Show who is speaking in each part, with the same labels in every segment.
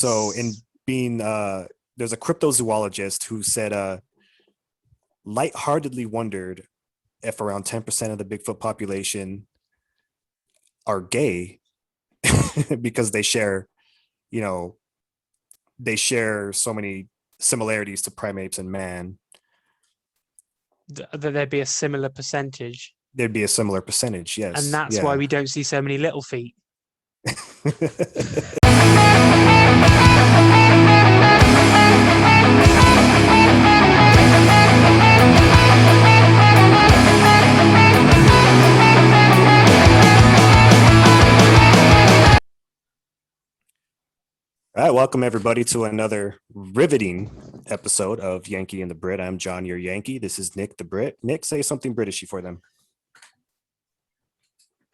Speaker 1: So in being there's a cryptozoologist who said lightheartedly wondered if around 10% of the Bigfoot population are gay because they share, you know, they share so many similarities to primates and man.
Speaker 2: That there'd be a similar percentage.
Speaker 1: There'd be a similar percentage, yes.
Speaker 2: And that's why we don't see so many little feet.
Speaker 1: All right, welcome everybody to another riveting episode of Yankee and the Brit. I'm John, your Yankee. This is Nick, the Brit. Nick, say something Britishy for them.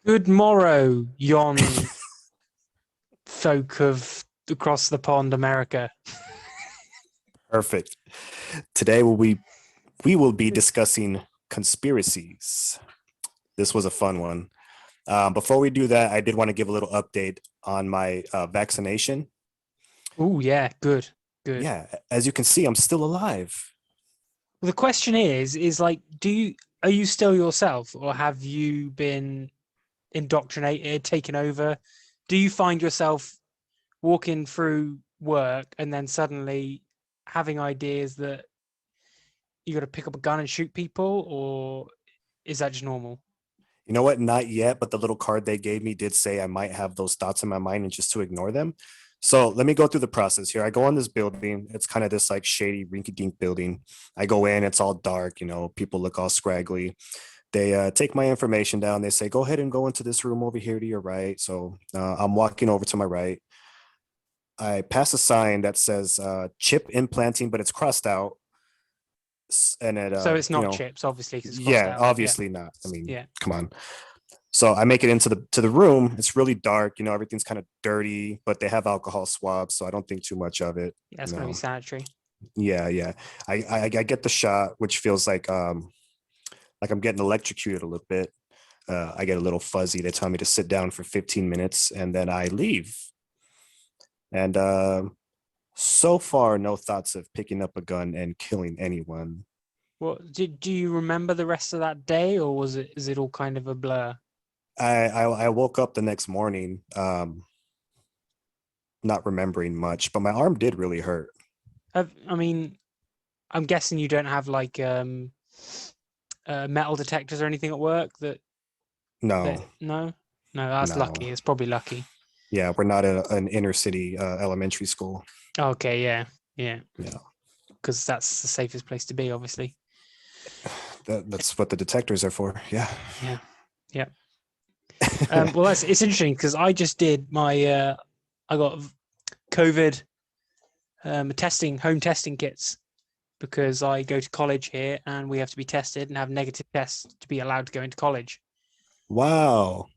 Speaker 2: Good morrow, yon folk of across the pond, America.
Speaker 1: Perfect. Today we will be discussing conspiracies. This was a fun one. Before we do that, I did want to give a little update on my vaccination.
Speaker 2: Oh, yeah, good.
Speaker 1: Yeah, as you can see, I'm still alive.
Speaker 2: Well, the question is like, are you still yourself, or have you been indoctrinated, taken over? Do you find yourself walking through work and then suddenly having ideas that you got to pick up a gun and shoot people, or is that just normal?
Speaker 1: You know what? Not yet, but the little card they gave me did say I might have those thoughts in my mind and just to ignore them. So let me go through the process here. I go in this building. It's kind of this like shady rinky-dink building. I go in, it's all dark, people look all scraggly. They take my information down. They say, go ahead and go into this room over here to your right. So I'm walking over to my right. I pass a sign that says chip implanting, but it's crossed out. And
Speaker 2: so it's not chips, obviously.
Speaker 1: Yeah, obviously not. I mean, come on. So I make it into the room. It's really dark. Everything's kind of dirty, but they have alcohol swabs, so I don't think too much of it.
Speaker 2: Yeah, it's going to be sanitary.
Speaker 1: Yeah. I get the shot, which feels like I'm getting electrocuted a little bit. I get a little fuzzy. They tell me to sit down for 15 minutes, and then I leave. And so far, no thoughts of picking up a gun and killing anyone.
Speaker 2: Well, do you remember the rest of that day, or is it all kind of a blur?
Speaker 1: I woke up the next morning, not remembering much, but my arm did really hurt.
Speaker 2: I mean, I'm guessing you don't have like metal detectors or anything at work
Speaker 1: No.
Speaker 2: No, that's lucky. It's probably lucky.
Speaker 1: Yeah, we're not an inner city elementary school.
Speaker 2: Okay, yeah. Because that's the safest place to be, obviously.
Speaker 1: That's what the detectors are for. Yeah.
Speaker 2: Well, it's interesting because I just did my I got COVID home testing kits, because I go to college here and we have to be tested and have negative tests to be allowed to go into college.
Speaker 1: Wow.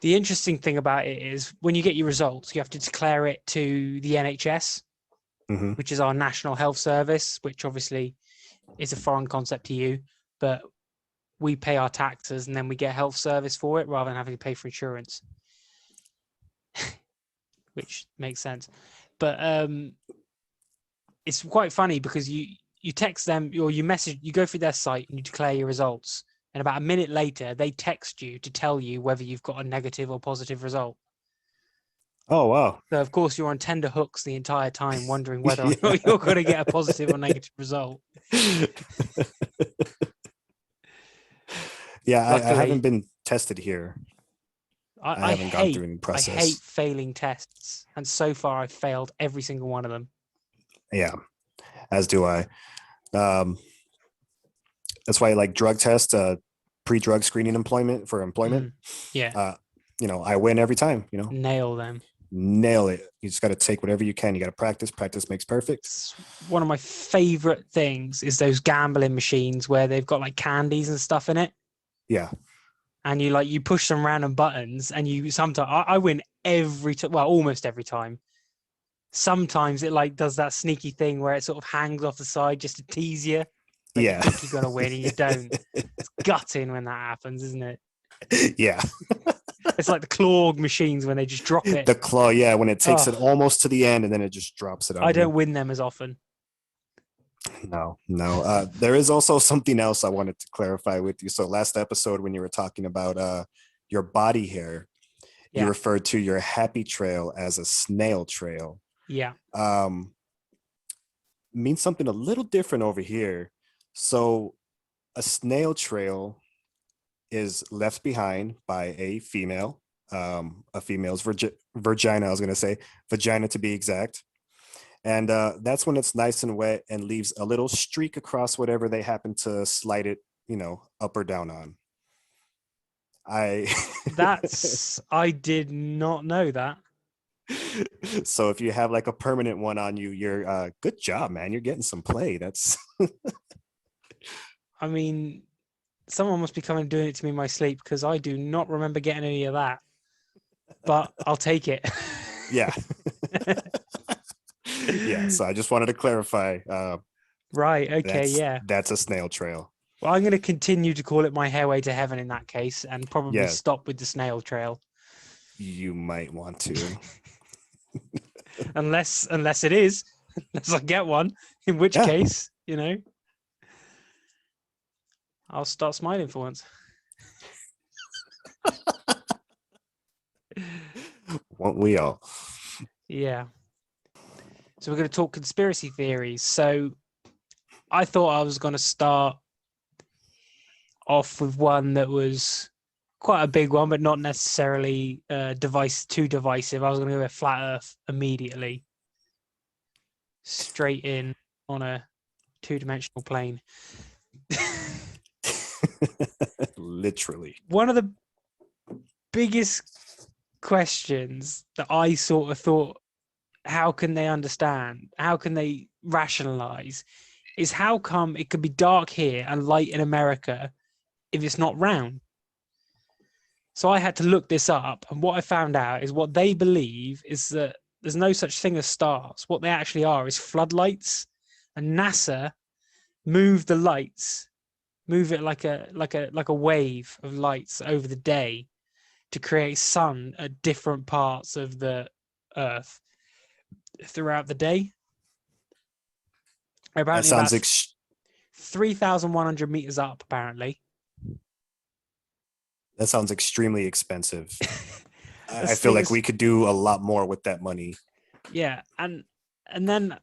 Speaker 2: The interesting thing about it is when you get your results, you have to declare it to the NHS, which is our National Health Service, which obviously is a foreign concept to you, but we pay our taxes and then we get health service for it rather than having to pay for insurance, which makes sense. But it's quite funny because you text them, or you go through their site and you declare your results, and about a minute later they text you to tell you whether you've got a negative or positive result.
Speaker 1: Oh, wow.
Speaker 2: So of course you're on tender hooks the entire time, wondering whether or not you're going to get a positive or negative result.
Speaker 1: Yeah, luckily, I haven't been tested here. I haven't gone through any process.
Speaker 2: I hate failing tests, and so far I've failed every single one of them.
Speaker 1: Yeah, as do I. That's why I like drug tests, pre-drug screening employment.
Speaker 2: Yeah.
Speaker 1: I win every time.
Speaker 2: Nail them.
Speaker 1: Nail it. You just got to take whatever you can. You got to practice. Practice makes perfect.
Speaker 2: One of my favorite things is those gambling machines where they've got like candies and stuff in it.
Speaker 1: Yeah.
Speaker 2: And you push some random buttons, and I win every time. Well, almost every time. Sometimes it like does that sneaky thing where it sort of hangs off the side just to tease you. Like
Speaker 1: yeah.
Speaker 2: You think you're gonna win and you don't. It's gutting when that happens, isn't it?
Speaker 1: Yeah.
Speaker 2: It's like the claw machines when they just drop it.
Speaker 1: The claw, yeah, when it takes it
Speaker 2: Oh,
Speaker 1: almost to the end and then it just drops it
Speaker 2: I
Speaker 1: on
Speaker 2: don't
Speaker 1: you.
Speaker 2: win them as often.
Speaker 1: No, no. There is also something else I wanted to clarify with you. So last episode, when you were talking about your body hair, you
Speaker 2: Yeah,
Speaker 1: referred to your happy trail as a snail trail.
Speaker 2: yeah.
Speaker 1: Um, means something a little different over here. So a snail trail is left behind by a female's vagina, I was going to say, vagina to be exact. And that's when it's nice and wet and leaves a little streak across whatever they happen to slide it, up or down on. I
Speaker 2: I did not know that.
Speaker 1: so if you have like a permanent one on you, you're good job, man. You're getting some play. That's
Speaker 2: I mean, someone must be coming and doing it to me in my sleep because I do not remember getting any of that. But I'll take it.
Speaker 1: yeah. Yeah. So I just wanted to clarify.
Speaker 2: Right. Okay.
Speaker 1: That's
Speaker 2: Yeah.
Speaker 1: that's a snail trail.
Speaker 2: Well, I'm going to continue to call it my hairway to heaven in that case, and probably
Speaker 1: Yeah,
Speaker 2: stop with the snail trail,
Speaker 1: you might want to.
Speaker 2: unless it is, unless I get one. In which
Speaker 1: Yeah.
Speaker 2: case, I'll start smiling for once.
Speaker 1: Won't we all?
Speaker 2: Yeah. So we're going to talk conspiracy theories. So I thought I was going to start off with one that was quite a big one, but not necessarily too divisive. I was going to go with flat Earth immediately, straight in on a two-dimensional plane.
Speaker 1: Literally.
Speaker 2: One of the biggest questions that I sort of thought, how can they understand? How can they rationalize? Is how come it could be dark here and light in America if it's not round? So I had to look this up, and what I found out is what they believe is that there's no such thing as stars. What they actually are is floodlights, and NASA moved the lights, move it like a wave of lights over the day to create sun at different parts of the Earth throughout the day.
Speaker 1: That
Speaker 2: Apparently,
Speaker 1: sounds
Speaker 2: about 3,100 meters up. Apparently,
Speaker 1: that sounds extremely expensive. I
Speaker 2: This
Speaker 1: feel
Speaker 2: thing
Speaker 1: like
Speaker 2: is-
Speaker 1: we could do a lot more with that money.
Speaker 2: yeah, and then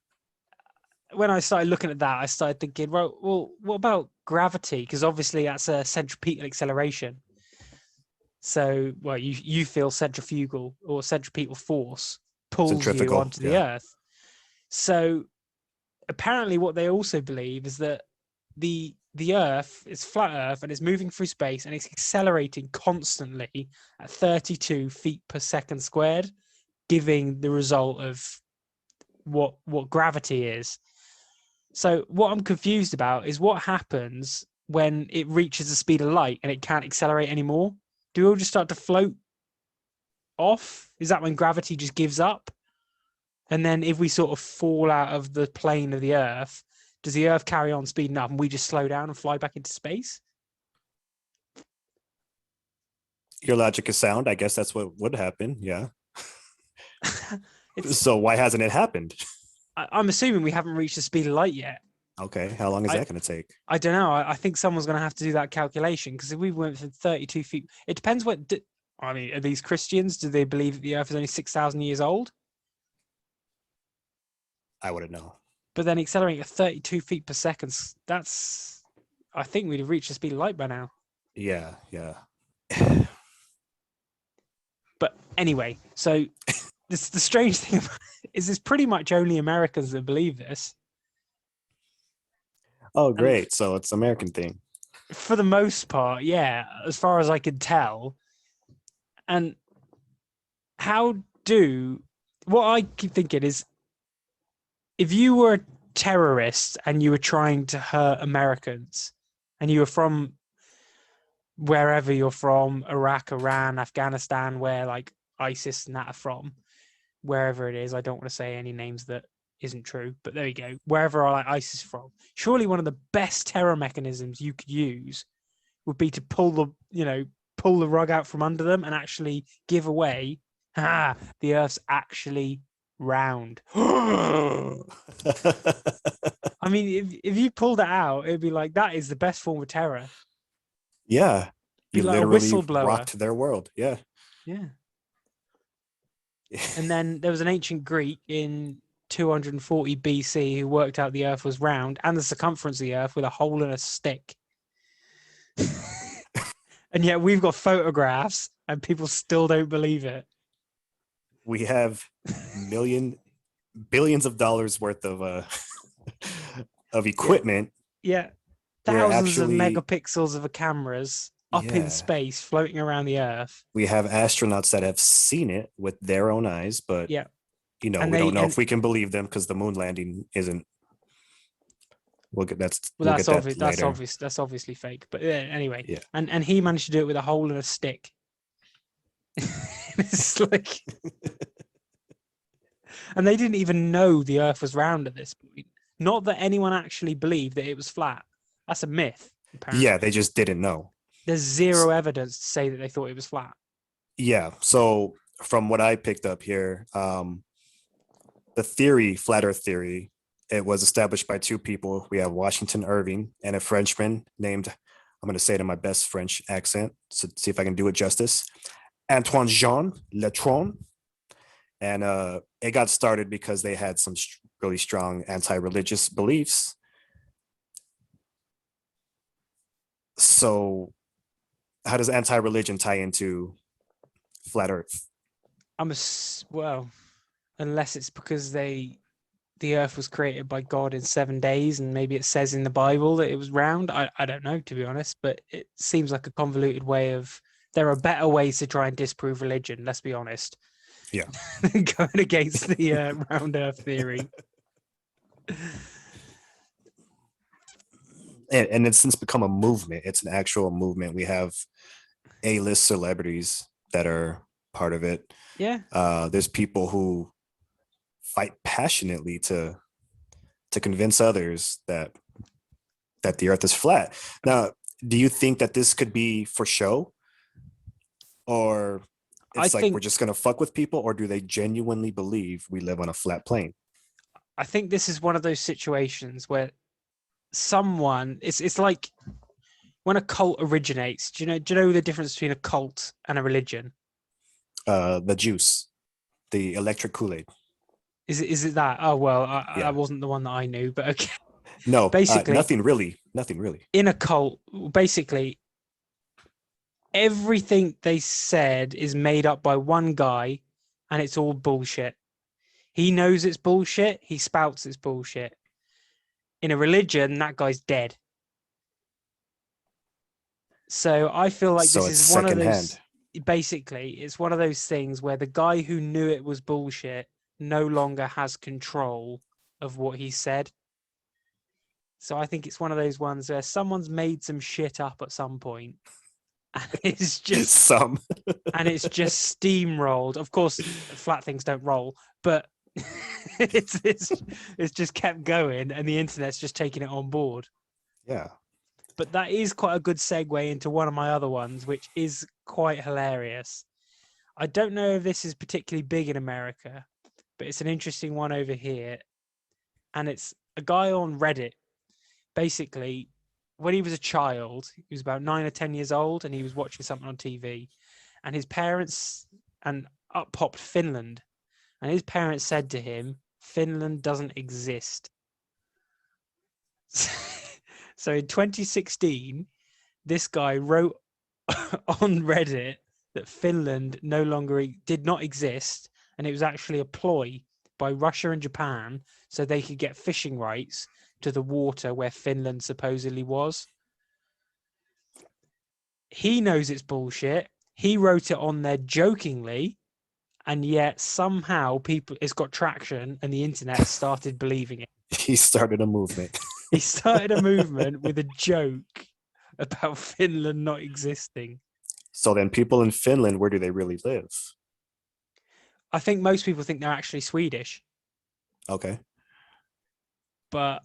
Speaker 2: when I started looking at that, I started thinking, well, what about gravity? Because obviously that's a centripetal acceleration. So, well, you feel centrifugal or centripetal force pulls you
Speaker 1: Centrifugal.
Speaker 2: onto the
Speaker 1: Yeah.
Speaker 2: Earth. So apparently what they also believe is that the Earth is flat Earth and it's moving through space and it's accelerating constantly at 32 feet per second squared, giving the result of what gravity is. So what I'm confused about is what happens when it reaches the speed of light and it can't accelerate anymore. Do we all just start to float off? Is that when gravity just gives up? And then if we sort of fall out of the plane of the Earth, does the Earth carry on speeding up and we just slow down and fly back into space?
Speaker 1: Your logic is sound. I guess that's what would happen. Yeah.
Speaker 2: It's
Speaker 1: So why hasn't it happened?
Speaker 2: I'm assuming we haven't reached the speed of light yet.
Speaker 1: Okay. How long is
Speaker 2: I-
Speaker 1: that going to take?
Speaker 2: I don't know. I think someone's going to have to do that calculation because if we went from 32 feet, it depends what. I mean, are these Christians? Do they believe that the Earth is only 6,000 years old?
Speaker 1: I wouldn't know.
Speaker 2: But then accelerating at 32 feet per second, that's. I think we'd have reached the speed of light by now.
Speaker 1: Yeah. Yeah.
Speaker 2: But anyway, so the strange thing is it's pretty much only Americans that believe this.
Speaker 1: Oh, great. So it's an American thing.
Speaker 2: For the most part, yeah, as far as I could tell. And what I keep thinking is if you were a terrorist and you were trying to hurt Americans and you were from wherever you're from, Iraq, Iran, Afghanistan, where like ISIS and that are from, wherever it is, I don't want to say any names that isn't true, but there you go. Wherever like ISIS from, surely one of the best terror mechanisms you could use would be to pull pull the rug out from under them and actually give away, the Earth's actually round. I mean, if you pulled it out, it'd be like, that is the best form of terror.
Speaker 1: Yeah.
Speaker 2: Be
Speaker 1: You
Speaker 2: like a
Speaker 1: literally
Speaker 2: whistleblower.
Speaker 1: rocked their world. Yeah.
Speaker 2: Yeah. And then there was an ancient Greek in 240 BC who worked out the Earth was round and the circumference of the Earth with a hole in a stick. And yet we've got photographs and people still don't believe it.
Speaker 1: We have billions of dollars worth of equipment.
Speaker 2: Yeah.
Speaker 1: We're
Speaker 2: Thousands of
Speaker 1: actually,
Speaker 2: megapixels of cameras up in
Speaker 1: yeah,
Speaker 2: space floating around the Earth.
Speaker 1: we have astronauts that have seen it with their own eyes, but
Speaker 2: Yeah.
Speaker 1: we don't know if we can believe them because the moon landing isn't. We'll get
Speaker 2: Well,
Speaker 1: we'll
Speaker 2: that's
Speaker 1: get that
Speaker 2: obvious.
Speaker 1: later.
Speaker 2: That's obviously fake. But anyway,
Speaker 1: Yeah.
Speaker 2: and he managed to do it with a hole in a stick. It's like, and they didn't even know the Earth was round at this point. Not that anyone actually believed that it was flat. That's a myth. Apparently.
Speaker 1: Yeah, they just didn't know.
Speaker 2: There's zero evidence to say that they thought it was flat.
Speaker 1: Yeah. So from what I picked up here, the theory, flat Earth theory, it was established by two people. We have Washington Irving and a Frenchman named, I'm going to say it in my best French accent, so see if I can do it justice, Antoine Jean Letron. And it got started because they had some really strong anti-religious beliefs. So how does anti-religion tie into flat Earth?
Speaker 2: Well, unless it's because the Earth was created by God in 7 days, and maybe it says in the Bible that it was round. I don't know, to be honest, but it seems like a convoluted way of. There are better ways to try and disprove religion. Let's be honest.
Speaker 1: Yeah.
Speaker 2: Going against the round Earth theory.
Speaker 1: And it's since become a movement. It's an actual movement. We have A-list celebrities that are part of it.
Speaker 2: Yeah.
Speaker 1: There's people who fight passionately to convince others that the Earth is flat. Now, do you think that this could be for show, or it's like we're just gonna fuck with people, or do they genuinely believe we live on a flat plane?
Speaker 2: I think this is one of those situations where someone it's like when a cult originates. Do you know the difference between a cult and a religion?
Speaker 1: The juice, the electric Kool-Aid.
Speaker 2: Is it that? Oh well,
Speaker 1: Yeah.
Speaker 2: that wasn't the one that I knew, but okay.
Speaker 1: No,
Speaker 2: basically,
Speaker 1: nothing really.
Speaker 2: In a cult, basically, everything they said is made up by one guy, and it's all bullshit. He knows it's bullshit. He spouts it's bullshit. In a religion, that guy's dead. So I feel like
Speaker 1: So
Speaker 2: this
Speaker 1: it's
Speaker 2: is one of those.
Speaker 1: secondhand.
Speaker 2: Basically, it's one of those things where the guy who knew it was bullshit no longer has control of what he said. So I think it's one of those ones where someone's made some shit up at some point, and it's just and it's just steamrolled. Of course, flat things don't roll, but it's just kept going, and the internet's just taking it on board.
Speaker 1: Yeah.
Speaker 2: But that is quite a good segue into one of my other ones, which is quite hilarious. I don't know if this is particularly big in America, but it's an interesting one over here. And it's a guy on Reddit. Basically, when he was a child, he was about 9 or 10 years old, and he was watching something on TV. And his parents, and up popped Finland. And his parents said to him, Finland doesn't exist. So in 2016, this guy wrote on Reddit that Finland no longer did not exist, and it was actually a ploy by Russia and Japan so they could get fishing rights to the water where Finland supposedly was. He knows it's bullshit. He wrote it on there jokingly, and yet somehow it's got traction, and the internet started believing it.
Speaker 1: He started a movement.
Speaker 2: He started a movement with a joke about Finland not existing.
Speaker 1: So then people in Finland, where do they really live?
Speaker 2: I think most people think they're actually Swedish.
Speaker 1: Okay.
Speaker 2: But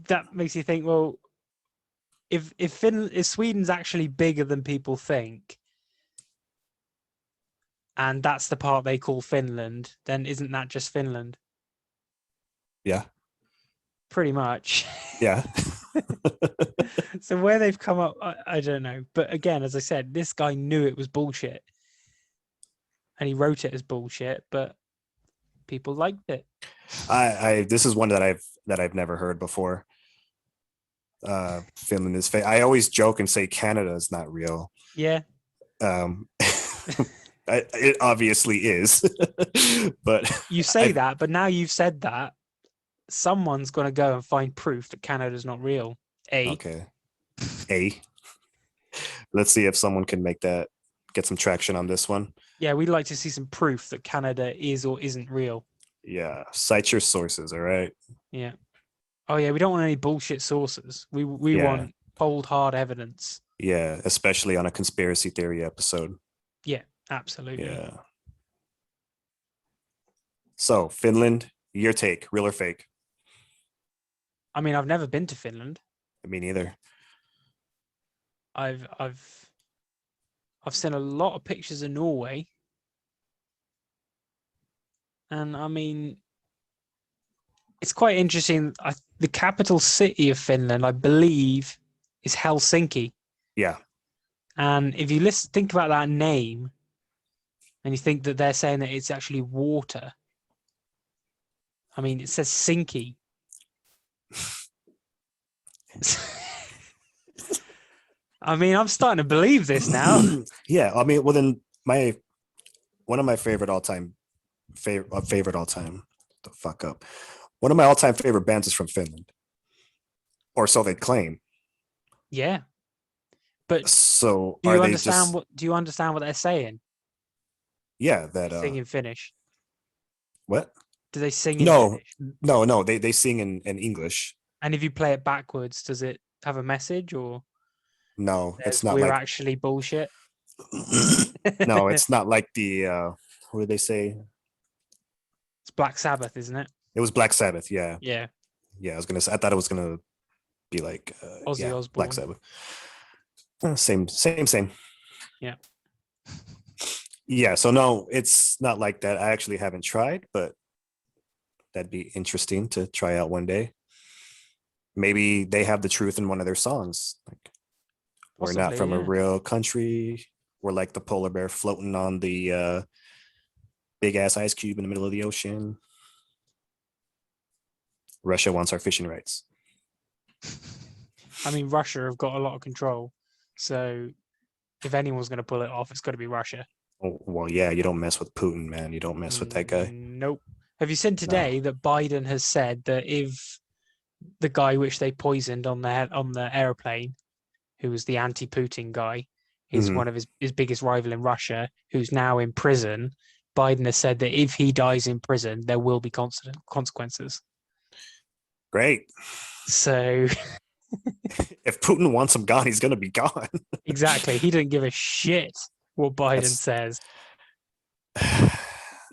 Speaker 2: that makes you think, well, if Sweden's actually bigger than people think, and that's the part they call Finland, then isn't that just Finland?
Speaker 1: Yeah.
Speaker 2: Pretty much.
Speaker 1: Yeah.
Speaker 2: So where they've come up, I don't know. But again, as I said, this guy knew it was bullshit, and he wrote it as bullshit, but people liked it.
Speaker 1: I this is one that I've never heard before. Finland is fake. I always joke and say Canada is not real.
Speaker 2: Yeah.
Speaker 1: It obviously is, but
Speaker 2: You say that, but now you've said that, someone's going to go and find proof that Canada's not real.
Speaker 1: Okay. Let's see if someone can get some traction on this one.
Speaker 2: Yeah, we'd like to see some proof that Canada is or isn't real.
Speaker 1: Yeah, cite your sources, all right?
Speaker 2: Yeah. Oh yeah, we don't want any bullshit sources. We
Speaker 1: Yeah.
Speaker 2: want cold hard evidence.
Speaker 1: Yeah, especially on a conspiracy theory episode.
Speaker 2: Yeah, absolutely.
Speaker 1: Yeah. So, Finland, your take, real or fake?
Speaker 2: I mean, I've never been to Finland.
Speaker 1: Me neither.
Speaker 2: I've seen a lot of pictures of Norway. And I mean, it's quite interesting. The capital city of Finland, I believe, is Helsinki.
Speaker 1: Yeah.
Speaker 2: And if you think about that name, and you think that they're saying that it's actually water, I mean, it says Sinky. I mean, I'm starting to believe this now.
Speaker 1: Yeah, I mean, well, then one of my favorite all-time the fuck up. One of my all-time favorite bands is from Finland, or so they claim.
Speaker 2: Yeah, but
Speaker 1: so
Speaker 2: do you understand what they're saying?
Speaker 1: Yeah, that
Speaker 2: Sing in Finnish.
Speaker 1: What?
Speaker 2: Do they sing in Finnish?
Speaker 1: No. They sing in English.
Speaker 2: And if you play it backwards, does it have a message or?
Speaker 1: No, it's not.
Speaker 2: We're actually bullshit.
Speaker 1: No, it's not like the what did they say?
Speaker 2: It's Black Sabbath, isn't it?
Speaker 1: It was Black Sabbath. Yeah.
Speaker 2: Yeah.
Speaker 1: Yeah, I was gonna say. I thought it was gonna be like
Speaker 2: Ozzy Osbourne.
Speaker 1: Black Sabbath. Same.
Speaker 2: Yeah.
Speaker 1: Yeah. So no, it's not like that. I actually haven't tried, but that'd be interesting to try out one day. Maybe they have the truth in one of their songs. Like, we're not from a real country. We're like the polar bear floating on the big ass ice cube in the middle of the ocean. Russia wants our fishing rights.
Speaker 2: I mean, Russia have got a lot of control. So if anyone's going to pull it off, it's got to be Russia.
Speaker 1: Oh, well, yeah, you don't mess with Putin, man. You don't mess with that guy.
Speaker 2: Nope. Have you seen today that Biden has said that if the guy which they poisoned on the airplane, who was the anti-Putin guy, is one of his biggest rival in Russia, who's now in prison, Biden has said that if he dies in prison, there will be consequences.
Speaker 1: Great.
Speaker 2: So
Speaker 1: if Putin wants him gone, he's going to be gone.
Speaker 2: Exactly. He didn't give a shit what Biden says.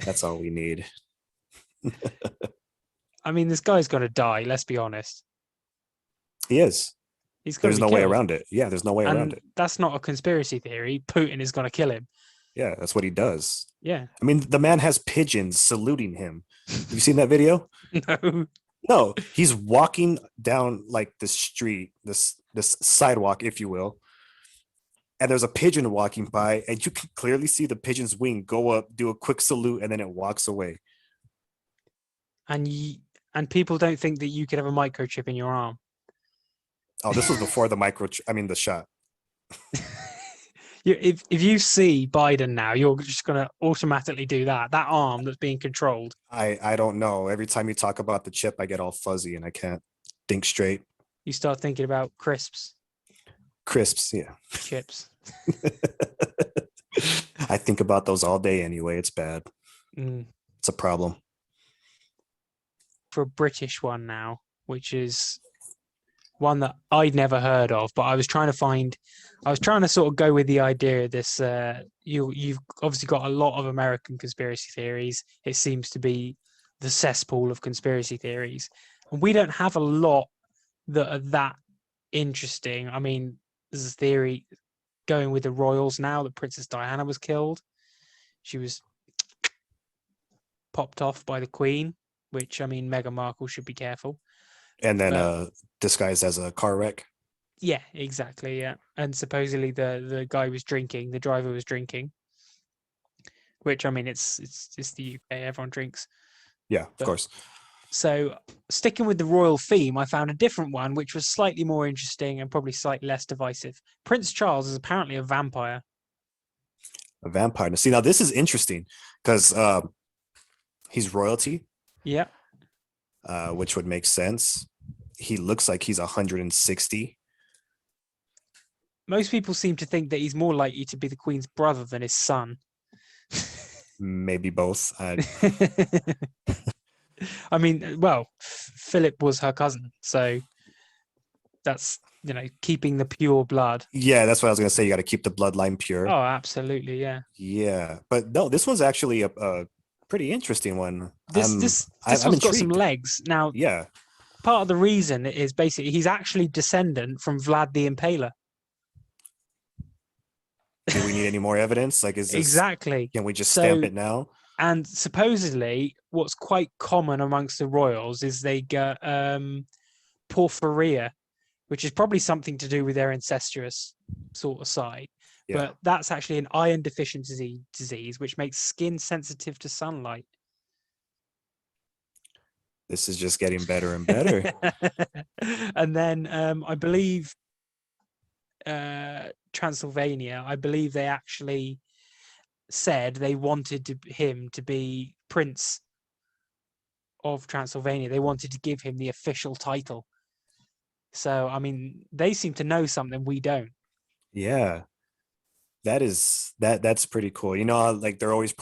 Speaker 1: That's all we need.
Speaker 2: I mean, this guy's going to die. Let's be honest.
Speaker 1: He is. There's no way
Speaker 2: killed.
Speaker 1: around it. Yeah, there's no way around it.
Speaker 2: That's not a conspiracy theory. Putin is going to kill him.
Speaker 1: Yeah, that's what he does.
Speaker 2: Yeah.
Speaker 1: I mean, the man has pigeons saluting him. Have you seen that video? No, he's walking down like the street, this sidewalk, if you will. And there's a pigeon walking by, and you can clearly see the pigeon's wing go up, do a quick salute, and then it walks away.
Speaker 2: And people don't think that you could have a microchip in your arm.
Speaker 1: Oh, this was before the shot.
Speaker 2: If you see Biden now, you're just going to automatically do that arm that's being controlled.
Speaker 1: I don't know. Every time you talk about the chip, I get all fuzzy and I can't think straight.
Speaker 2: You start thinking about crisps.
Speaker 1: Yeah.
Speaker 2: Chips.
Speaker 1: I think about those all day anyway. It's bad. It's a problem.
Speaker 2: For a British one now, which is one that I'd never heard of, but I was trying to sort of go with the idea of this. You've obviously got a lot of American conspiracy theories. It seems to be the cesspool of conspiracy theories. And we don't have a lot that are that interesting. I mean, there's a theory going with the royals now that Princess Diana was killed. She was popped off by the Queen, which, I mean, Meghan Markle should be careful.
Speaker 1: And then
Speaker 2: But-
Speaker 1: disguised as a car wreck.
Speaker 2: Yeah, exactly. Yeah, and supposedly the guy was drinking. The driver was drinking, which, I mean, it's the UK. Everyone drinks.
Speaker 1: Yeah, of
Speaker 2: But-
Speaker 1: course.
Speaker 2: So sticking with the royal theme, I found a different one, which was slightly more interesting and probably slightly less divisive. Prince Charles is apparently a vampire.
Speaker 1: A vampire. See, now this is interesting because he's royalty,
Speaker 2: Yeah.
Speaker 1: which would make sense. He looks like he's 160.
Speaker 2: Most people seem to think that he's more likely to be the Queen's brother than his son.
Speaker 1: Maybe both.
Speaker 2: I mean, well, Philip was her cousin, so that's, keeping the pure blood.
Speaker 1: Yeah, that's what I was gonna say. You got to keep the bloodline pure.
Speaker 2: Oh, absolutely, yeah.
Speaker 1: Yeah, but no, this one's actually a pretty interesting one.
Speaker 2: This
Speaker 1: I'm
Speaker 2: one's got some
Speaker 1: intrigued.
Speaker 2: legs. Now,
Speaker 1: Yeah,
Speaker 2: part of the reason is basically he's actually descendant from Vlad the Impaler.
Speaker 1: do we need any more evidence? Like, is this?
Speaker 2: Exactly.
Speaker 1: Can we just
Speaker 2: So-
Speaker 1: stamp it now?
Speaker 2: And supposedly, what's quite common amongst the royals is they get porphyria, which is probably something to do with their incestuous sort of side.
Speaker 1: Yeah.
Speaker 2: But that's actually an iron deficiency disease, which makes skin sensitive to sunlight.
Speaker 1: This is just getting better and better.
Speaker 2: And then I believe Transylvania, I believe they actually said they wanted him to be Prince of Transylvania. They wanted to give him the official title. So, I mean, they seem to know something we don't.
Speaker 1: Yeah, that's pretty cool. Like they're always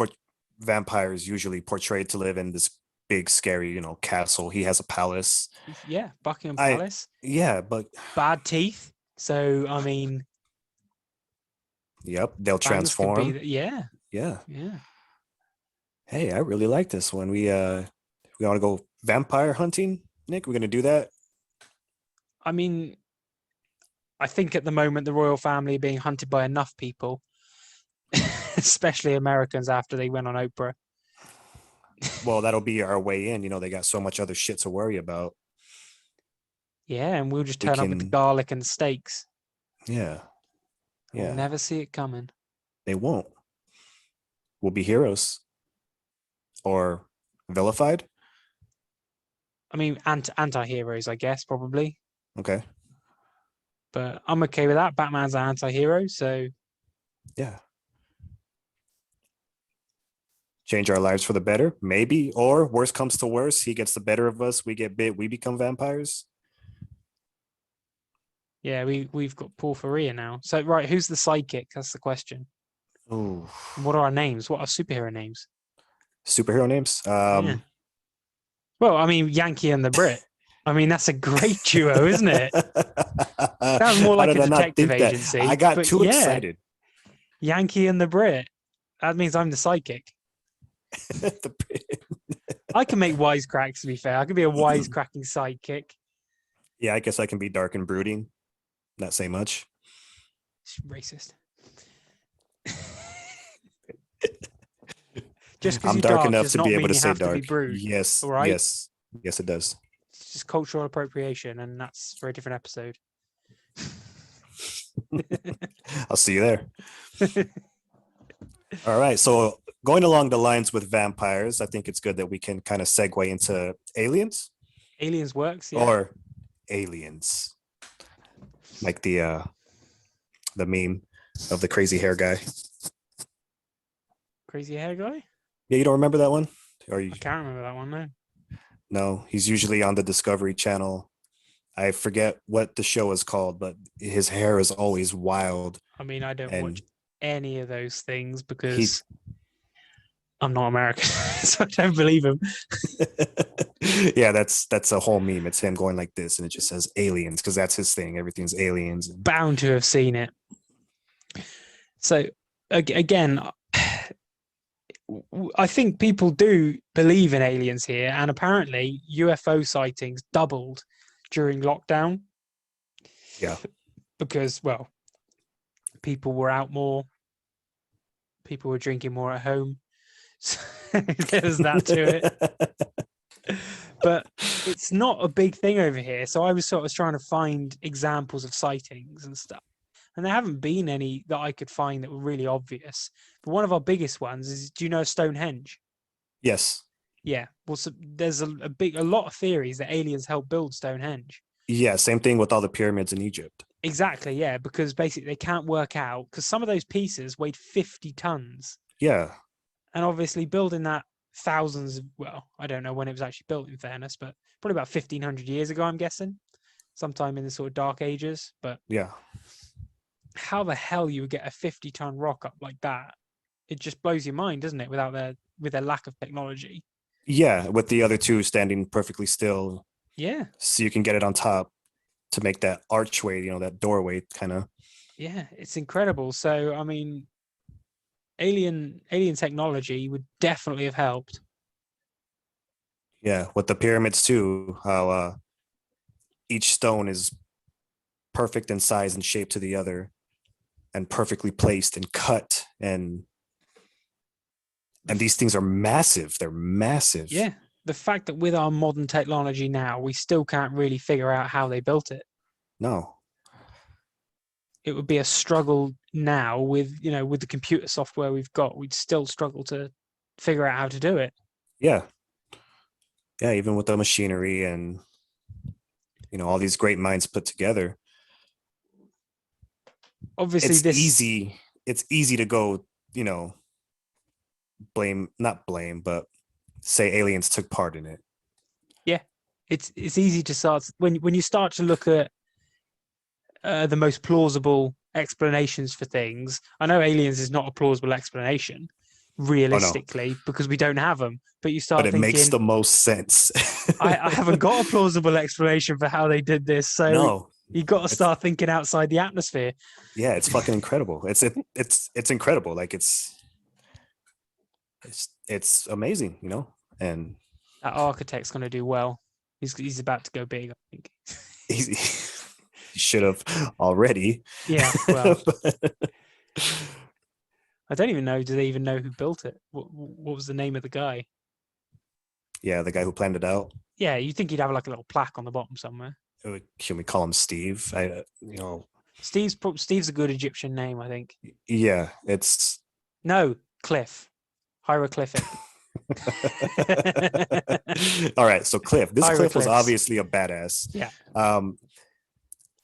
Speaker 1: vampires usually portrayed to live in this big scary castle. He has a palace.
Speaker 2: Yeah, Buckingham
Speaker 1: I-
Speaker 2: Palace.
Speaker 1: Yeah, but
Speaker 2: Bad teeth. So, I mean,
Speaker 1: yep, they'll
Speaker 2: fangs could be
Speaker 1: transform.
Speaker 2: yeah,
Speaker 1: Yeah.
Speaker 2: yeah.
Speaker 1: Hey, I really like this one. We want to go vampire hunting, Nick. We're gonna do that.
Speaker 2: I mean, I think at the moment the royal family are being hunted by enough people, especially Americans after they went on Oprah.
Speaker 1: Well, that'll be our way in. They got so much other shit to worry about.
Speaker 2: Yeah, and we'll just
Speaker 1: We
Speaker 2: turn up with the
Speaker 1: can-
Speaker 2: garlic and steaks.
Speaker 1: Yeah.
Speaker 2: We'll
Speaker 1: Yeah.
Speaker 2: never see it coming.
Speaker 1: They won't. We'll be heroes. Or vilified.
Speaker 2: I mean, anti-heroes, I guess, probably.
Speaker 1: Okay.
Speaker 2: But I'm okay with that. Batman's an anti-hero, so
Speaker 1: Yeah. Change our lives for the better, maybe. Or worst comes to worst, he gets the better of us. We get bit. We become vampires.
Speaker 2: yeah, we've got porphyria now. So, right, who's the sidekick? That's the question.
Speaker 1: Ooh.
Speaker 2: And what are our names? What are superhero names?
Speaker 1: Superhero names.
Speaker 2: Yeah. Well, I mean, Yankee and the Brit. I mean, that's a great duo, isn't it?
Speaker 1: Sounds
Speaker 2: more like a detective agency,
Speaker 1: I got
Speaker 2: but
Speaker 1: too
Speaker 2: yeah.
Speaker 1: excited.
Speaker 2: Yankee and the Brit. That means I'm the sidekick.
Speaker 1: The Brit.
Speaker 2: I can make wisecracks, to be fair. I could be a wisecracking sidekick.
Speaker 1: Yeah, I guess I can be dark and brooding. Not say much.
Speaker 2: It's racist. Just because
Speaker 1: I'm
Speaker 2: you're
Speaker 1: dark
Speaker 2: dark
Speaker 1: enough
Speaker 2: does
Speaker 1: to
Speaker 2: not
Speaker 1: be able
Speaker 2: mean
Speaker 1: to
Speaker 2: you
Speaker 1: say
Speaker 2: have
Speaker 1: dark.
Speaker 2: to be brood.
Speaker 1: Yes.
Speaker 2: all right?
Speaker 1: Yes. Yes, it does.
Speaker 2: It's just cultural appropriation, and that's for a different episode.
Speaker 1: I'll see you there. All right. So going along the lines with vampires, I think it's good that we can kind of segue into aliens
Speaker 2: Aliens works, yeah.
Speaker 1: or aliens. Like the meme of the crazy hair guy.
Speaker 2: Crazy hair guy?
Speaker 1: Yeah, you don't remember that one? Or you
Speaker 2: I can't remember that one, no.
Speaker 1: No, he's usually on the Discovery Channel. I forget what the show is called, but his hair is always wild.
Speaker 2: I mean, I don't
Speaker 1: And
Speaker 2: watch any of those things because I'm not American, so I don't believe him.
Speaker 1: Yeah, that's a whole meme. It's him going like this, and it just says aliens because that's his thing. Everything's aliens.
Speaker 2: Bound to have seen it. So again, I think people do believe in aliens here, and apparently UFO sightings doubled during lockdown.
Speaker 1: Yeah.
Speaker 2: Because, well, people were out more, people were drinking more at home. So there's that to it. But it's not a big thing over here. So I was sort of trying to find examples of sightings and stuff. And there haven't been any that I could find that were really obvious. But one of our biggest ones is, do you know Stonehenge?
Speaker 1: Yes.
Speaker 2: Yeah. Well, so there's a lot of theories that aliens helped build Stonehenge.
Speaker 1: Yeah, same thing with all the pyramids in Egypt.
Speaker 2: Exactly, yeah, because basically they can't work out because some of those pieces weighed 50 tons.
Speaker 1: Yeah.
Speaker 2: And obviously building that thousands of, well, I don't know when it was actually built in fairness, but probably about 1500 years ago, I'm guessing, sometime in the sort of dark ages. But
Speaker 1: Yeah.
Speaker 2: how the hell you would get a 50-ton rock up like that? It just blows your mind, doesn't it? With their lack of technology.
Speaker 1: Yeah, with the other two standing perfectly still,
Speaker 2: Yeah,
Speaker 1: so you can get it on top to make that archway, that doorway kind of.
Speaker 2: yeah, it's incredible. So I mean, alien technology would definitely have helped.
Speaker 1: Yeah, with the pyramids too, how each stone is perfect in size and shape to the other, and perfectly placed and cut, and these things are massive. They're massive.
Speaker 2: Yeah, the fact that with our modern technology now, we still can't really figure out how they built it.
Speaker 1: No.
Speaker 2: It would be a struggle now with with the computer software we've got. We'd still struggle to figure out how to do it.
Speaker 1: Yeah. Yeah, even with the machinery and all these great minds put together.
Speaker 2: Obviously,
Speaker 1: It's easy to go, not blame, but say aliens took part in it.
Speaker 2: yeah, it's easy to start when you start to look at the most plausible explanations for things. I know aliens is not a plausible explanation
Speaker 1: Oh no,
Speaker 2: realistically because we don't have them. But you
Speaker 1: but
Speaker 2: start
Speaker 1: it makes
Speaker 2: thinking,
Speaker 1: the most sense.
Speaker 2: I haven't got a plausible explanation for how they did this. So
Speaker 1: No,
Speaker 2: you got to
Speaker 1: it's
Speaker 2: start thinking outside the atmosphere.
Speaker 1: yeah, it's fucking incredible. It's incredible. Like it's amazing, and
Speaker 2: That architect's going to do well. He's about to go big, I think.
Speaker 1: he should have already.
Speaker 2: Yeah, well,
Speaker 1: But,
Speaker 2: I don't even know. Do they even know who built it? What was the name of the guy?
Speaker 1: yeah, the guy who planned it out.
Speaker 2: Yeah, you think he'd have like a little plaque on the bottom somewhere.
Speaker 1: Can we call him Steve?
Speaker 2: Steve's a good Egyptian name, I think.
Speaker 1: Yeah, it's
Speaker 2: No, Cliff, hieroglyphic.
Speaker 1: all right. So Cliff, this Cliff was
Speaker 2: Hieroglyphs.
Speaker 1: obviously a badass.
Speaker 2: Yeah.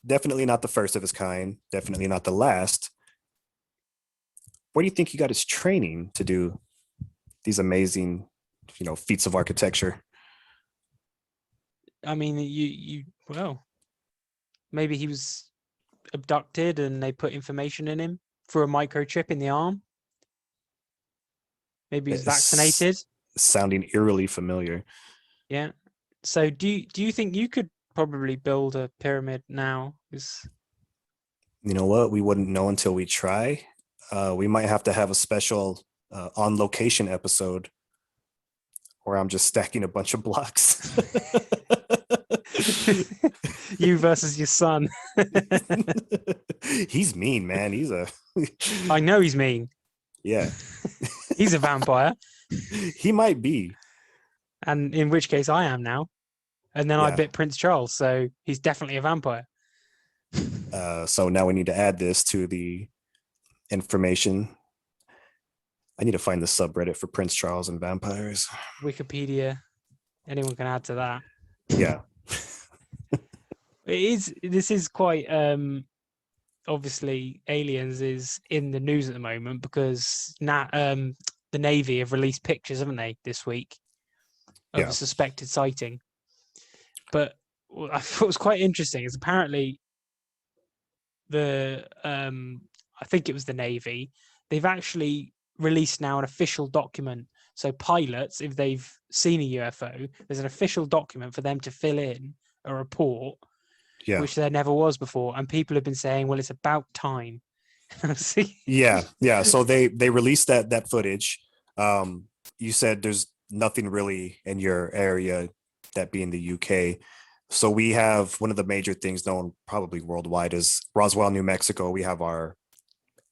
Speaker 1: Definitely not the first of his kind. Definitely not the last. Where do you think he got his training to do these amazing, feats of architecture?
Speaker 2: I mean, well, maybe he was abducted and they put information in him for a microchip in the arm. Maybe he's vaccinated.
Speaker 1: Sounding eerily familiar.
Speaker 2: Yeah. So do you think you could probably build a pyramid now?
Speaker 1: You know what? We wouldn't know until we try. We might have to have a special on location episode where I'm just stacking a bunch of blocks.
Speaker 2: You versus your son.
Speaker 1: He's mean, man.
Speaker 2: I know he's mean.
Speaker 1: Yeah.
Speaker 2: He's a vampire.
Speaker 1: He might be.
Speaker 2: And in which case I am now. And then I
Speaker 1: Yeah.
Speaker 2: bit Prince Charles, so he's definitely a vampire.
Speaker 1: So now we need to add this to the information. I need to find the subreddit for Prince Charles and vampires.
Speaker 2: Wikipedia. Anyone can add to that.
Speaker 1: Yeah.
Speaker 2: This is quite obviously aliens is in the news at the moment because the Navy have released pictures, haven't they, this week of a suspected sighting. But what I thought was quite interesting is apparently I think it was the Navy, they've actually released now an official document. So pilots, if they've seen a UFO, there's an official document for them to fill in a report, which there never was before. And people have been saying, well, it's about time.
Speaker 1: Yeah. So they released that footage. You said there's nothing really in your area, that being the UK. So we have one of the major things known probably worldwide is Roswell, New Mexico. We have our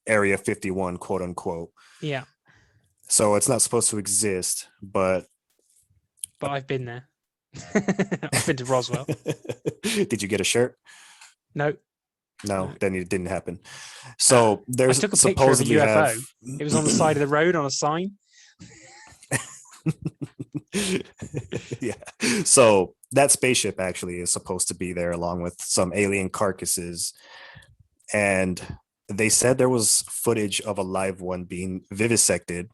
Speaker 1: Area 51, quote unquote.
Speaker 2: Yeah,
Speaker 1: So it's not supposed to exist, but
Speaker 2: but I've been there. I've been to Roswell.
Speaker 1: did you get a shirt?
Speaker 2: No,
Speaker 1: No,
Speaker 2: no.
Speaker 1: then it didn't happen.
Speaker 2: Uh,
Speaker 1: So
Speaker 2: I
Speaker 1: there's
Speaker 2: took a picture of a
Speaker 1: supposedly have
Speaker 2: UFO. It was on the side of the road on a sign.
Speaker 1: yeah. So that spaceship actually is supposed to be there along with some alien carcasses. And they said there was footage of a live one being vivisected,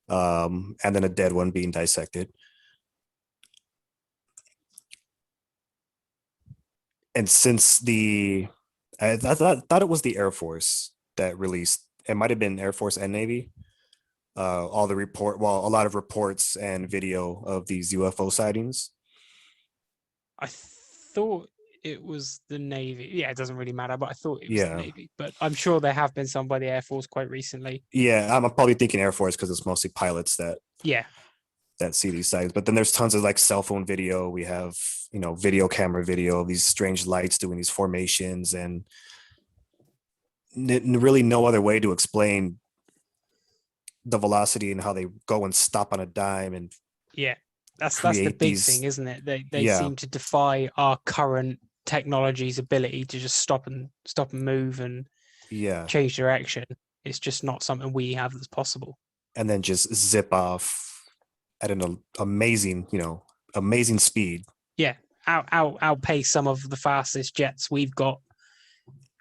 Speaker 1: and then a dead one being dissected. And since I thought it was the Air Force that released, it might have been Air Force and Navy, all the a lot of reports and video of these UFO sightings.
Speaker 2: I thought it was the Navy. Yeah, it doesn't really matter, but I thought it was the
Speaker 1: Yeah.
Speaker 2: Navy. But I'm sure there have been some by the Air Force quite recently.
Speaker 1: Yeah, I'm probably thinking Air Force because it's mostly pilots
Speaker 2: Yeah,
Speaker 1: that see these sightings. But then there's tons of like cell phone video. We have, video camera video of these strange lights doing these formations, and really no other way to explain the velocity and how they go and stop on a dime and
Speaker 2: yeah. That's the
Speaker 1: create
Speaker 2: big thing,
Speaker 1: these.
Speaker 2: isn't it? They
Speaker 1: Yeah,
Speaker 2: seem to defy our current technology's ability to just stop and move and
Speaker 1: yeah,
Speaker 2: change direction. It's just not something we have that's possible.
Speaker 1: and then just zip off at an amazing, amazing speed.
Speaker 2: Yeah, outpace some of the fastest jets we've got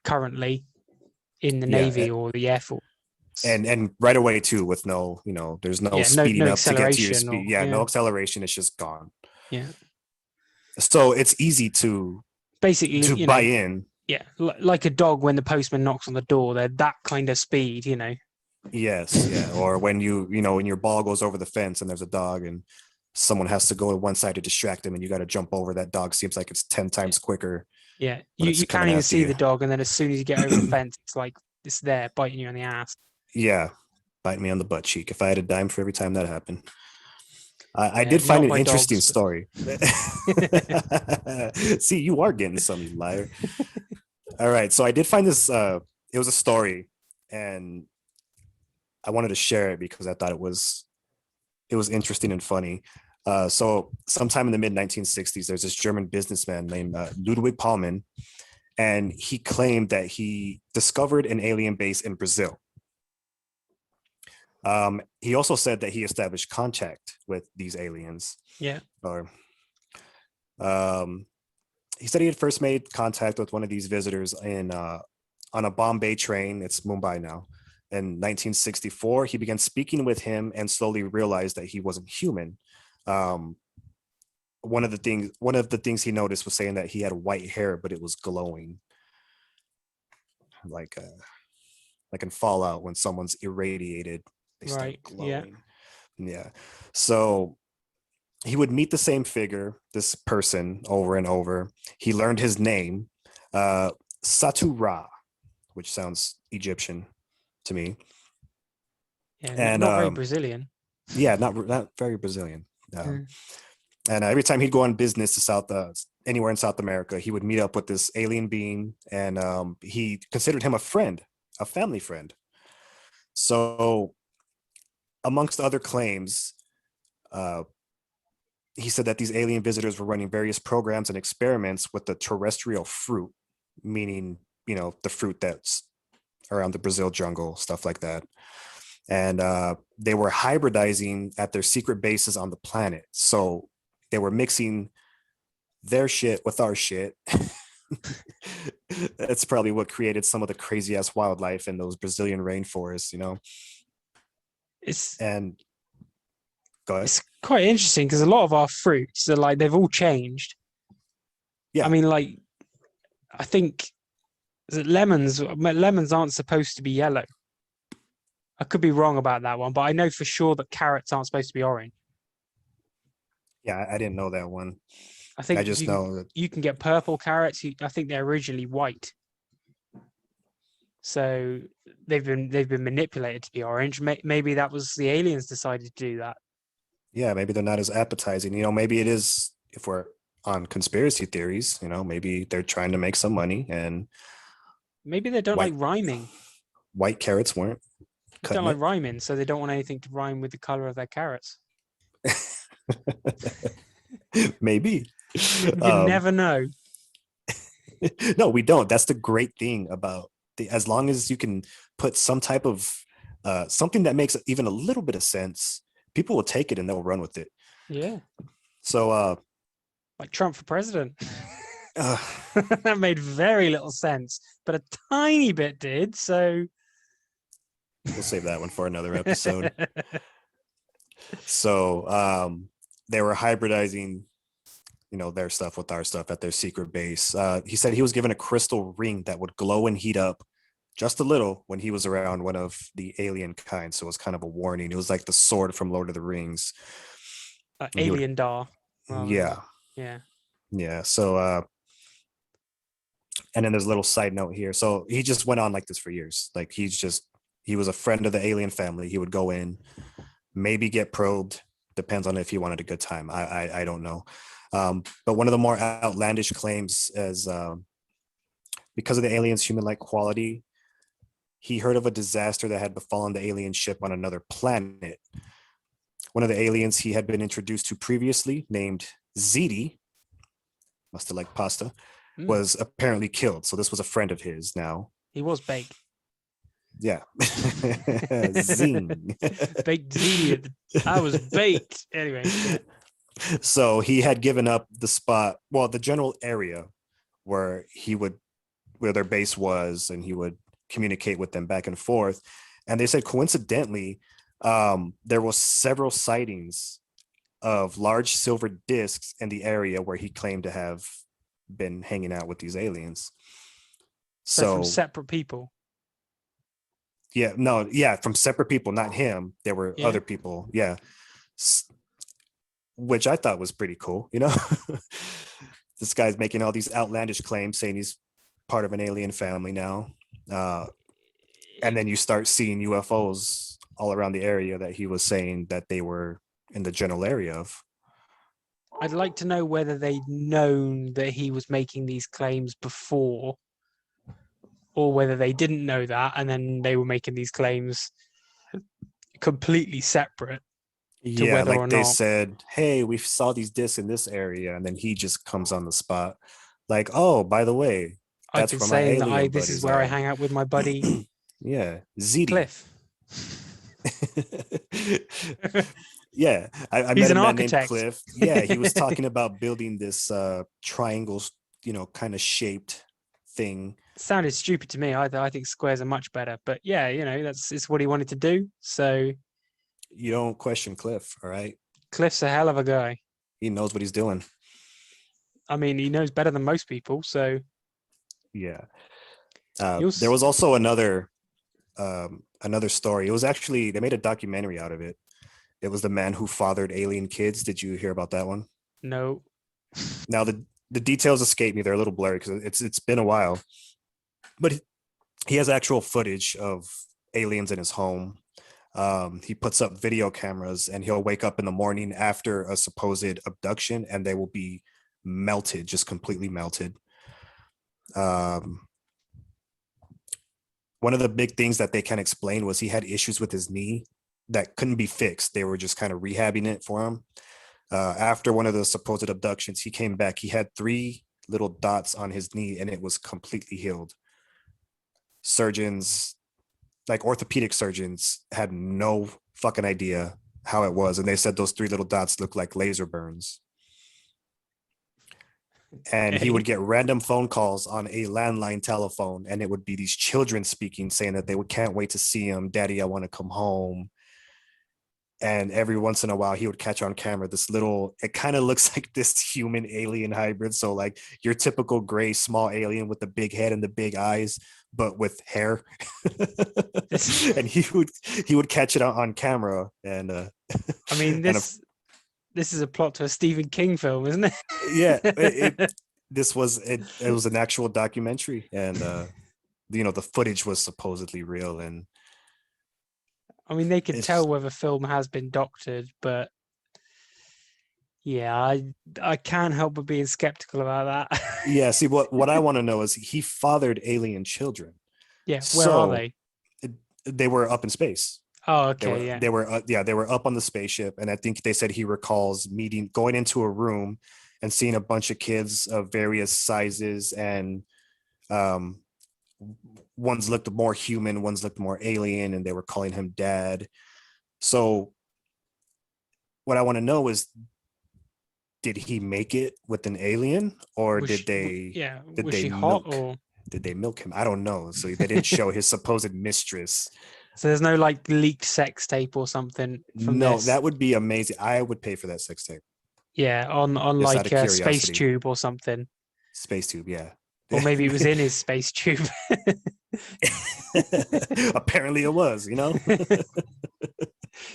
Speaker 2: currently in the
Speaker 1: Yeah,
Speaker 2: Navy or the Air Force.
Speaker 1: and right away too, with no, there's no
Speaker 2: Yeah, no
Speaker 1: speeding up to get to your
Speaker 2: acceleration or
Speaker 1: speed. Yeah, no
Speaker 2: yeah,
Speaker 1: acceleration. It's just gone.
Speaker 2: yeah.
Speaker 1: So it's easy to
Speaker 2: Basically,
Speaker 1: buy in.
Speaker 2: yeah, like a dog when the postman knocks on the door. They're that kind of speed.
Speaker 1: Yes, yeah. Or when when your ball goes over the fence and there's a dog and someone has to go to one side to distract him and you got to jump over, that dog seems like it's 10
Speaker 2: Yeah,
Speaker 1: times quicker
Speaker 2: yeah.
Speaker 1: when
Speaker 2: You
Speaker 1: it's
Speaker 2: can't
Speaker 1: coming
Speaker 2: even
Speaker 1: after
Speaker 2: see
Speaker 1: you.
Speaker 2: the dog, and then as soon as you get over the fence, it's like it's there biting you on the ass.
Speaker 1: Yeah, bite me on the butt cheek. If I had a dime for every time that happened. I
Speaker 2: Yeah,
Speaker 1: did find
Speaker 2: not
Speaker 1: an
Speaker 2: by
Speaker 1: interesting
Speaker 2: dogs, but
Speaker 1: story. See, you are getting some, you liar. All right, so I did find this. It was a story, and I wanted to share it because I thought it was interesting and funny. So sometime in the mid 1960s, there's this German businessman named Ludwig Paulmann, and he claimed that he discovered an alien base in Brazil. He also said that he established contact with these aliens.
Speaker 2: yeah,
Speaker 1: Or he said he had first made contact with one of these visitors on a Bombay train. It's Mumbai now. In 1964, he began speaking with him and slowly realized that he wasn't human. Um, one of the things he noticed was saying that he had white hair, but it was glowing, like in Fallout when someone's irradiated, they start
Speaker 2: right, yeah,
Speaker 1: glowing. Yeah. So he would meet the same figure, this person, over and over. He learned his name, Satu Ra, which sounds Egyptian to me.
Speaker 2: yeah.
Speaker 1: And
Speaker 2: Not very Brazilian.
Speaker 1: yeah, not very Brazilian.
Speaker 2: Mm.
Speaker 1: And every time he'd go on business to anywhere in South America, he would meet up with this alien being, and he considered him a friend, a family friend. So, amongst other claims, uh, he said that these alien visitors were running various programs and experiments with the terrestrial fruit, meaning, the fruit that's around the Brazil jungle, stuff like that. And they were hybridizing at their secret bases on the planet. So they were mixing their shit with our shit. That's probably what created some of the crazy ass wildlife in those Brazilian rainforests.
Speaker 2: It's
Speaker 1: And go ahead.
Speaker 2: it's quite interesting because a lot of our fruits are like they've all changed. I
Speaker 1: Yeah.
Speaker 2: mean, like I think that lemons aren't supposed to be yellow. I could be wrong about that one, but I know for sure that carrots aren't supposed to be orange.
Speaker 1: Yeah, I didn't know that one.
Speaker 2: I
Speaker 1: I
Speaker 2: think
Speaker 1: just know that.
Speaker 2: you can get purple carrots. I think they're originally white, so they've been manipulated to be orange. Maybe that was the aliens decided to do that.
Speaker 1: Yeah, maybe they're not as appetizing. Maybe it is, if we're on conspiracy theories. Maybe they're trying to make some money, and
Speaker 2: Maybe they don't
Speaker 1: white
Speaker 2: like rhyming.
Speaker 1: white carrots weren't
Speaker 2: They don't
Speaker 1: cutting
Speaker 2: like
Speaker 1: it.
Speaker 2: rhyming, so they don't want anything to rhyme with the color of their carrots.
Speaker 1: Maybe.
Speaker 2: You
Speaker 1: Um,
Speaker 2: never know.
Speaker 1: no, we don't. That's the great thing about as long as you can put some type of something that makes even a little bit of sense, people will take it and they'll run with it.
Speaker 2: Yeah,
Speaker 1: So
Speaker 2: like Trump for president.
Speaker 1: uh,
Speaker 2: That made very little sense, but a tiny bit did. So
Speaker 1: we'll save that one for another episode. So they were hybridizing, their stuff with our stuff at their secret base. He said he was given a crystal ring that would glow and heat up just a little when he was around one of the alien kind. So it was kind of a warning. It was like the sword from Lord of the Rings.
Speaker 2: alien dar.
Speaker 1: Yeah.
Speaker 2: Yeah.
Speaker 1: Yeah. So and then there's a little side note here. So he just went on like this for years. Like he was a friend of the alien family. He would go in, maybe get probed. Depends on if he wanted a good time. I don't know. But one of the more outlandish claims is because of the aliens' human-like quality, he heard of a disaster that had befallen the alien ship on another planet. One of the aliens he had been introduced to previously, named Ziti, must have liked pasta, was apparently killed. So this was a friend of his now.
Speaker 2: He was baked.
Speaker 1: Yeah. Zing.
Speaker 2: Baked ziti. I was baked. Anyway. Yeah.
Speaker 1: So he had given up the spot, well, the general area where their base was, and he would communicate with them back and forth. And they said coincidentally, there was several sightings of large silver discs in the area where he claimed to have been hanging out with these aliens.
Speaker 2: So from separate people.
Speaker 1: Yeah, from separate people, not him. There were other people. Yeah. Which I thought was pretty cool, This guy's making all these outlandish claims saying he's part of an alien family now. And then you start seeing UFOs all around the area that he was saying that they were in the general area of.
Speaker 2: I'd like to know whether they'd known that he was making these claims before, or whether they didn't know that and then they were making these claims completely separate.
Speaker 1: Yeah, like they said, hey, we saw these discs in this area, and then he just comes on the spot, like, oh, by the way, that's where my alien
Speaker 2: this is
Speaker 1: buddies
Speaker 2: where I
Speaker 1: are.
Speaker 2: hang out with my buddy.
Speaker 1: Yeah, Ziti.
Speaker 2: Cliff.
Speaker 1: Yeah, I
Speaker 2: He's
Speaker 1: met a
Speaker 2: an
Speaker 1: man
Speaker 2: architect.
Speaker 1: named Cliff. Yeah, he was talking about building this triangle, kind of shaped thing.
Speaker 2: Sounded stupid to me. I think squares are much better, but yeah, it's what he wanted to do. So
Speaker 1: you don't question Cliff, all right?
Speaker 2: Cliff's a hell of a guy.
Speaker 1: He knows what he's doing.
Speaker 2: I mean, he knows better than most people. So
Speaker 1: yeah. There was also another story. It was actually, they made a documentary out of it. It was the man who fathered alien kids. Did you hear about that one?
Speaker 2: No.
Speaker 1: Now the details escape me. They're a little blurry because it's been a while. But he has actual footage of aliens in his home. He puts up video cameras, and he'll wake up in the morning after a supposed abduction, and they will be melted, just completely melted. One of the big things that they can explain was he had issues with his knee that couldn't be fixed. They were just kind of rehabbing it for him. After one of the supposed abductions, he came back. He had 3 little dots on his knee, and it was completely healed. Surgeons, like orthopedic surgeons, had no fucking idea how it was. And they said those 3 little dots looked like laser burns. And he would get random phone calls on a landline telephone, and it would be these children speaking, saying that they can't wait to see him. Daddy, I want to come home. And every once in a while, he would catch on camera this little, it kind of looks like this human alien hybrid. So like your typical gray small alien with the big head and the big eyes, but with hair. And he would catch it on camera. And
Speaker 2: I mean, this is a plot to a Stephen King film, isn't it?
Speaker 1: Yeah, this was it was an actual documentary, and the footage was supposedly real. And
Speaker 2: I mean, they could tell whether film has been doctored, but Yeah, I can't help but being skeptical about that.
Speaker 1: Yeah, see what I want to know is he fathered alien children.
Speaker 2: Yeah, where are
Speaker 1: So
Speaker 2: they?
Speaker 1: it, they were up in space.
Speaker 2: Oh,
Speaker 1: They
Speaker 2: okay,
Speaker 1: were
Speaker 2: yeah.
Speaker 1: they were yeah, they were up on the spaceship, and I think they said he recalls meeting going into a room and seeing a bunch of kids of various sizes, and um ones looked more human, ones looked more alien, and they were calling him dad. So what I want to know is, did he make it with an alien, or
Speaker 2: Was she, yeah,
Speaker 1: did
Speaker 2: was
Speaker 1: they
Speaker 2: she hot
Speaker 1: milk
Speaker 2: or
Speaker 1: did they milk him? I don't know. So they didn't show his supposed mistress.
Speaker 2: so there's no like leaked sex tape or something from
Speaker 1: No,
Speaker 2: this?
Speaker 1: that would be amazing. I would pay for that sex tape
Speaker 2: Yeah, on
Speaker 1: just out
Speaker 2: like
Speaker 1: of
Speaker 2: a space
Speaker 1: curiosity.
Speaker 2: tube or something.
Speaker 1: Space tube, yeah.
Speaker 2: Or maybe it was in his space tube.
Speaker 1: Apparently it was, you know?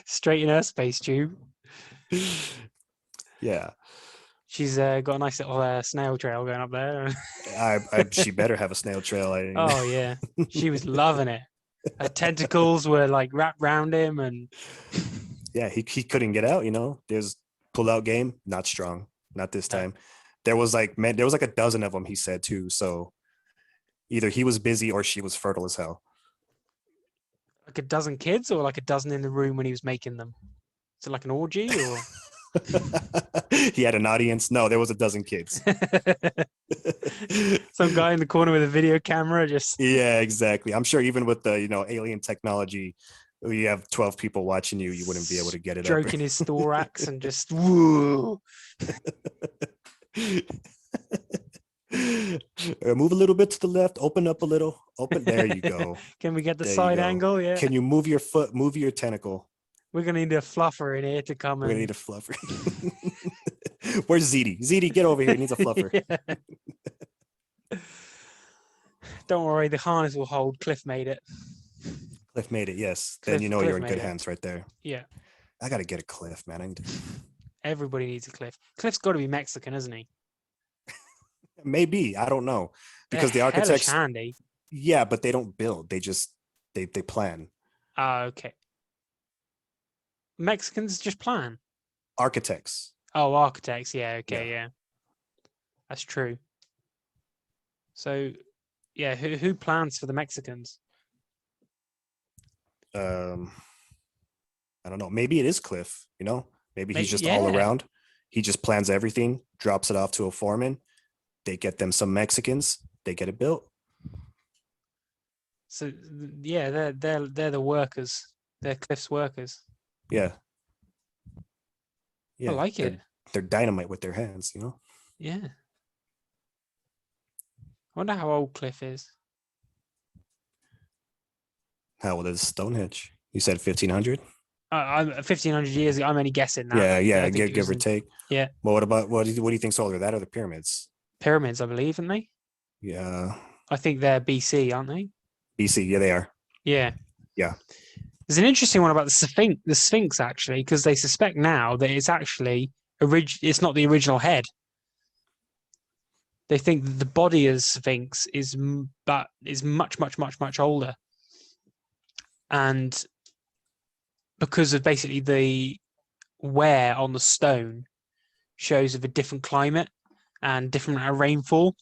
Speaker 2: Straight in her space tube.
Speaker 1: Yeah.
Speaker 2: She's got a nice little snail trail going up there.
Speaker 1: She better have a snail trail.
Speaker 2: Oh yeah, she was loving it. Her tentacles were like wrapped around him, and
Speaker 1: Yeah, he couldn't get out, you know. There's pull out game, not strong, not this
Speaker 2: uh,
Speaker 1: time. There was like, man, there was like a dozen of them, he said too. So either he was busy or she was fertile as hell.
Speaker 2: like a dozen kids, or like a dozen in the room when he was making them. So like an orgy, or
Speaker 1: He had an audience. No, there was a dozen kids.
Speaker 2: some guy in the corner with a video camera just
Speaker 1: Yeah, exactly. I'm sure even with the, alien technology, you have 12 people watching you, you wouldn't be able to get it up.
Speaker 2: stroking his thorax and just woo.
Speaker 1: Move a little bit to the left, open up a little, open. There you go.
Speaker 2: Can we get the
Speaker 1: There you
Speaker 2: side
Speaker 1: go.
Speaker 2: angle? Yeah.
Speaker 1: Can you move your foot, move your tentacle?
Speaker 2: We're gonna need a fluffer in here to come
Speaker 1: We're gonna
Speaker 2: and
Speaker 1: need a fluffer. Where's ZD? ZD, get over here. He needs a fluffer.
Speaker 2: Yeah. Don't worry, the harness will hold. Cliff made it.
Speaker 1: Cliff made it, yes.
Speaker 2: Cliff,
Speaker 1: Then you know
Speaker 2: Cliff
Speaker 1: you're in
Speaker 2: made
Speaker 1: good
Speaker 2: it.
Speaker 1: hands right there.
Speaker 2: Yeah.
Speaker 1: I gotta get a Cliff, man. I need to...
Speaker 2: Everybody needs a Cliff. Cliff's got to be Mexican, isn't he?
Speaker 1: Maybe, I don't know. Because the
Speaker 2: They're hellish
Speaker 1: architects,
Speaker 2: handy.
Speaker 1: yeah, but they don't build. They just they plan.
Speaker 2: Okay. Mexicans just plan.
Speaker 1: Architects.
Speaker 2: Oh, architects. Yeah. Okay.
Speaker 1: Yeah.
Speaker 2: Yeah. That's true. So, yeah, who plans for the Mexicans?
Speaker 1: I don't know. Maybe it is Cliff, you know? Maybe he's just all
Speaker 2: Yeah.
Speaker 1: around. He just plans everything, drops it off to a foreman. They get them some Mexicans, they get it built.
Speaker 2: So yeah, they're the workers. They're Cliff's workers.
Speaker 1: Yeah.
Speaker 2: I like it.
Speaker 1: They're dynamite with their hands, you know?
Speaker 2: Yeah. I wonder how old Cliff is.
Speaker 1: How old is Stonehenge? You said 1500?
Speaker 2: I'm 1500 years ago. I'm only guessing that.
Speaker 1: Yeah,
Speaker 2: I think it
Speaker 1: give
Speaker 2: was
Speaker 1: or take.
Speaker 2: yeah,
Speaker 1: Well, what do you think's older, that or the pyramids?
Speaker 2: pyramids, I believe, aren't they?
Speaker 1: Yeah.
Speaker 2: I think they're BC, aren't they?
Speaker 1: BC, yeah, they are.
Speaker 2: Yeah.
Speaker 1: Yeah.
Speaker 2: There's an interesting one about the Sphinx actually, because they suspect now that it's actually it's not the original head. They think that the body of the Sphinx is much older, and because of basically the wear on the stone shows of a different climate and different rainfall.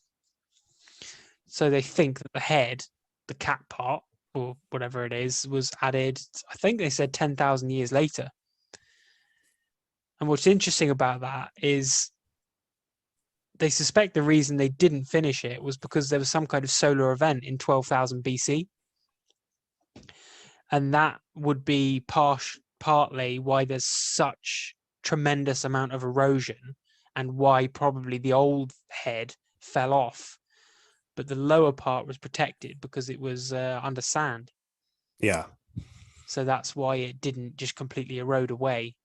Speaker 2: So they think that the head, the cat part, or whatever it is, was added, I think they said 10,000 years later. And what's interesting about that is they suspect the reason they didn't finish it was because there was some kind of solar event in 12,000 BC. And that would be partly why there's such tremendous amount of erosion and why probably the old head fell off, but the lower part was protected because it was under sand.
Speaker 1: Yeah.
Speaker 2: So that's why it didn't just completely erode away.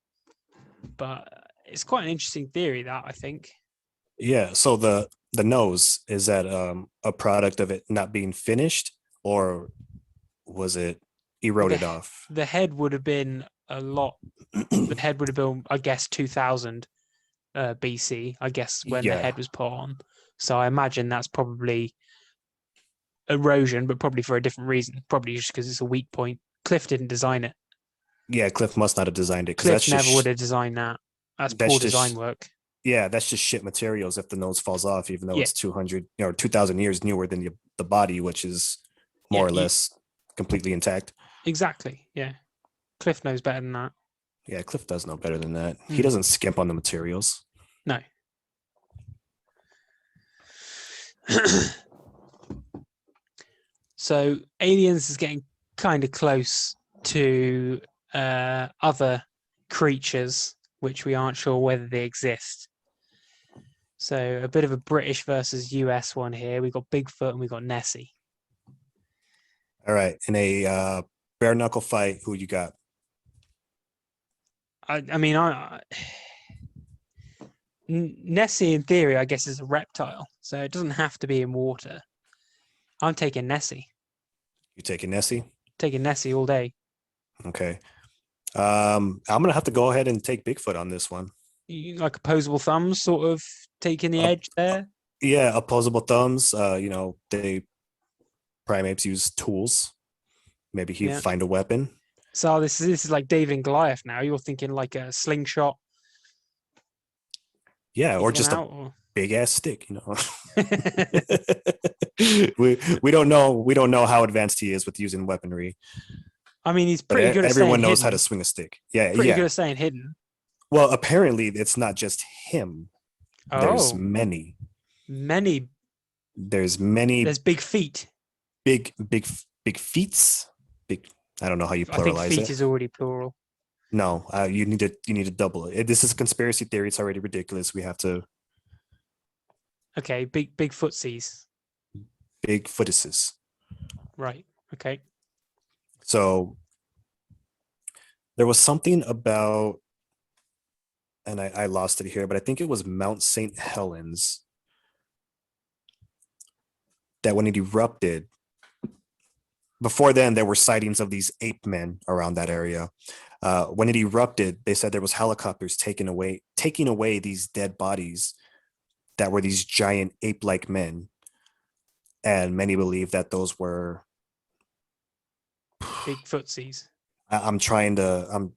Speaker 2: But it's quite an interesting theory, that, I think.
Speaker 1: Yeah. So the nose, is that a product of it not being finished, or was it eroded off?
Speaker 2: The head would have been the head would have been, I guess, 2000 BC, I guess, when the head was put on. So I imagine that's probably erosion, but probably for a different reason. Probably just because it's a weak point. Cliff didn't design it.
Speaker 1: Yeah, Cliff must not have designed it.
Speaker 2: Cliff never would have designed that. That's
Speaker 1: That's
Speaker 2: poor design
Speaker 1: just
Speaker 2: work.
Speaker 1: yeah, that's just shit materials if the nose falls off, even though
Speaker 2: Yeah,
Speaker 1: it's 200 or 2000 years newer than the body, which is
Speaker 2: yeah,
Speaker 1: more or less completely intact.
Speaker 2: exactly. Yeah, Cliff knows better than that.
Speaker 1: Yeah, Cliff does know better than that. He
Speaker 2: Mm,
Speaker 1: doesn't skimp on the materials.
Speaker 2: no. So aliens is getting kind of close to other creatures, which we aren't sure whether they exist. So a bit of a British versus US one here. We've got Bigfoot and we've got Nessie.
Speaker 1: All right, in a bare knuckle fight, who you got?
Speaker 2: I mean, Nessie in theory, I guess, is a reptile, so it doesn't have to be in water. I'm taking Nessie.
Speaker 1: You taking Nessie?
Speaker 2: Taking Nessie all day.
Speaker 1: Okay. I'm gonna have to go ahead and take Bigfoot on this one.
Speaker 2: Like opposable thumbs, sort of taking the
Speaker 1: Up,
Speaker 2: edge there.
Speaker 1: yeah, opposable thumbs. They primates use tools. Maybe he'd
Speaker 2: Yeah.
Speaker 1: find a weapon.
Speaker 2: So this is like David and Goliath now. You're thinking like a slingshot.
Speaker 1: Yeah, or
Speaker 2: Taking him
Speaker 1: just a
Speaker 2: out. Or...
Speaker 1: big ass stick, we don't know how advanced he is with using weaponry,
Speaker 2: I mean, he's
Speaker 1: but
Speaker 2: pretty good at staying
Speaker 1: everyone knows how to
Speaker 2: hidden.
Speaker 1: swing a stick. Yeah,
Speaker 2: Pretty good
Speaker 1: yeah.
Speaker 2: at staying hidden.
Speaker 1: Well, apparently it's not just him. There's
Speaker 2: Oh,
Speaker 1: many.
Speaker 2: many.
Speaker 1: There's many
Speaker 2: There's big feet.
Speaker 1: big feats. Big. I don't know how you
Speaker 2: I think
Speaker 1: pluralize
Speaker 2: feet
Speaker 1: it.
Speaker 2: is already plural.
Speaker 1: No, you need to double it. This is a conspiracy theory. It's already ridiculous. We have to
Speaker 2: Okay, big footsies.
Speaker 1: big footises.
Speaker 2: Right. Okay.
Speaker 1: So there was something about, and I lost it here, but I think it was Mount St. Helens that when it erupted, before then there were sightings of these ape men around that area. When it erupted, they said there was helicopters taking away these dead bodies that were these giant ape-like men, and many believe that those were
Speaker 2: Big footsies.
Speaker 1: I'm trying to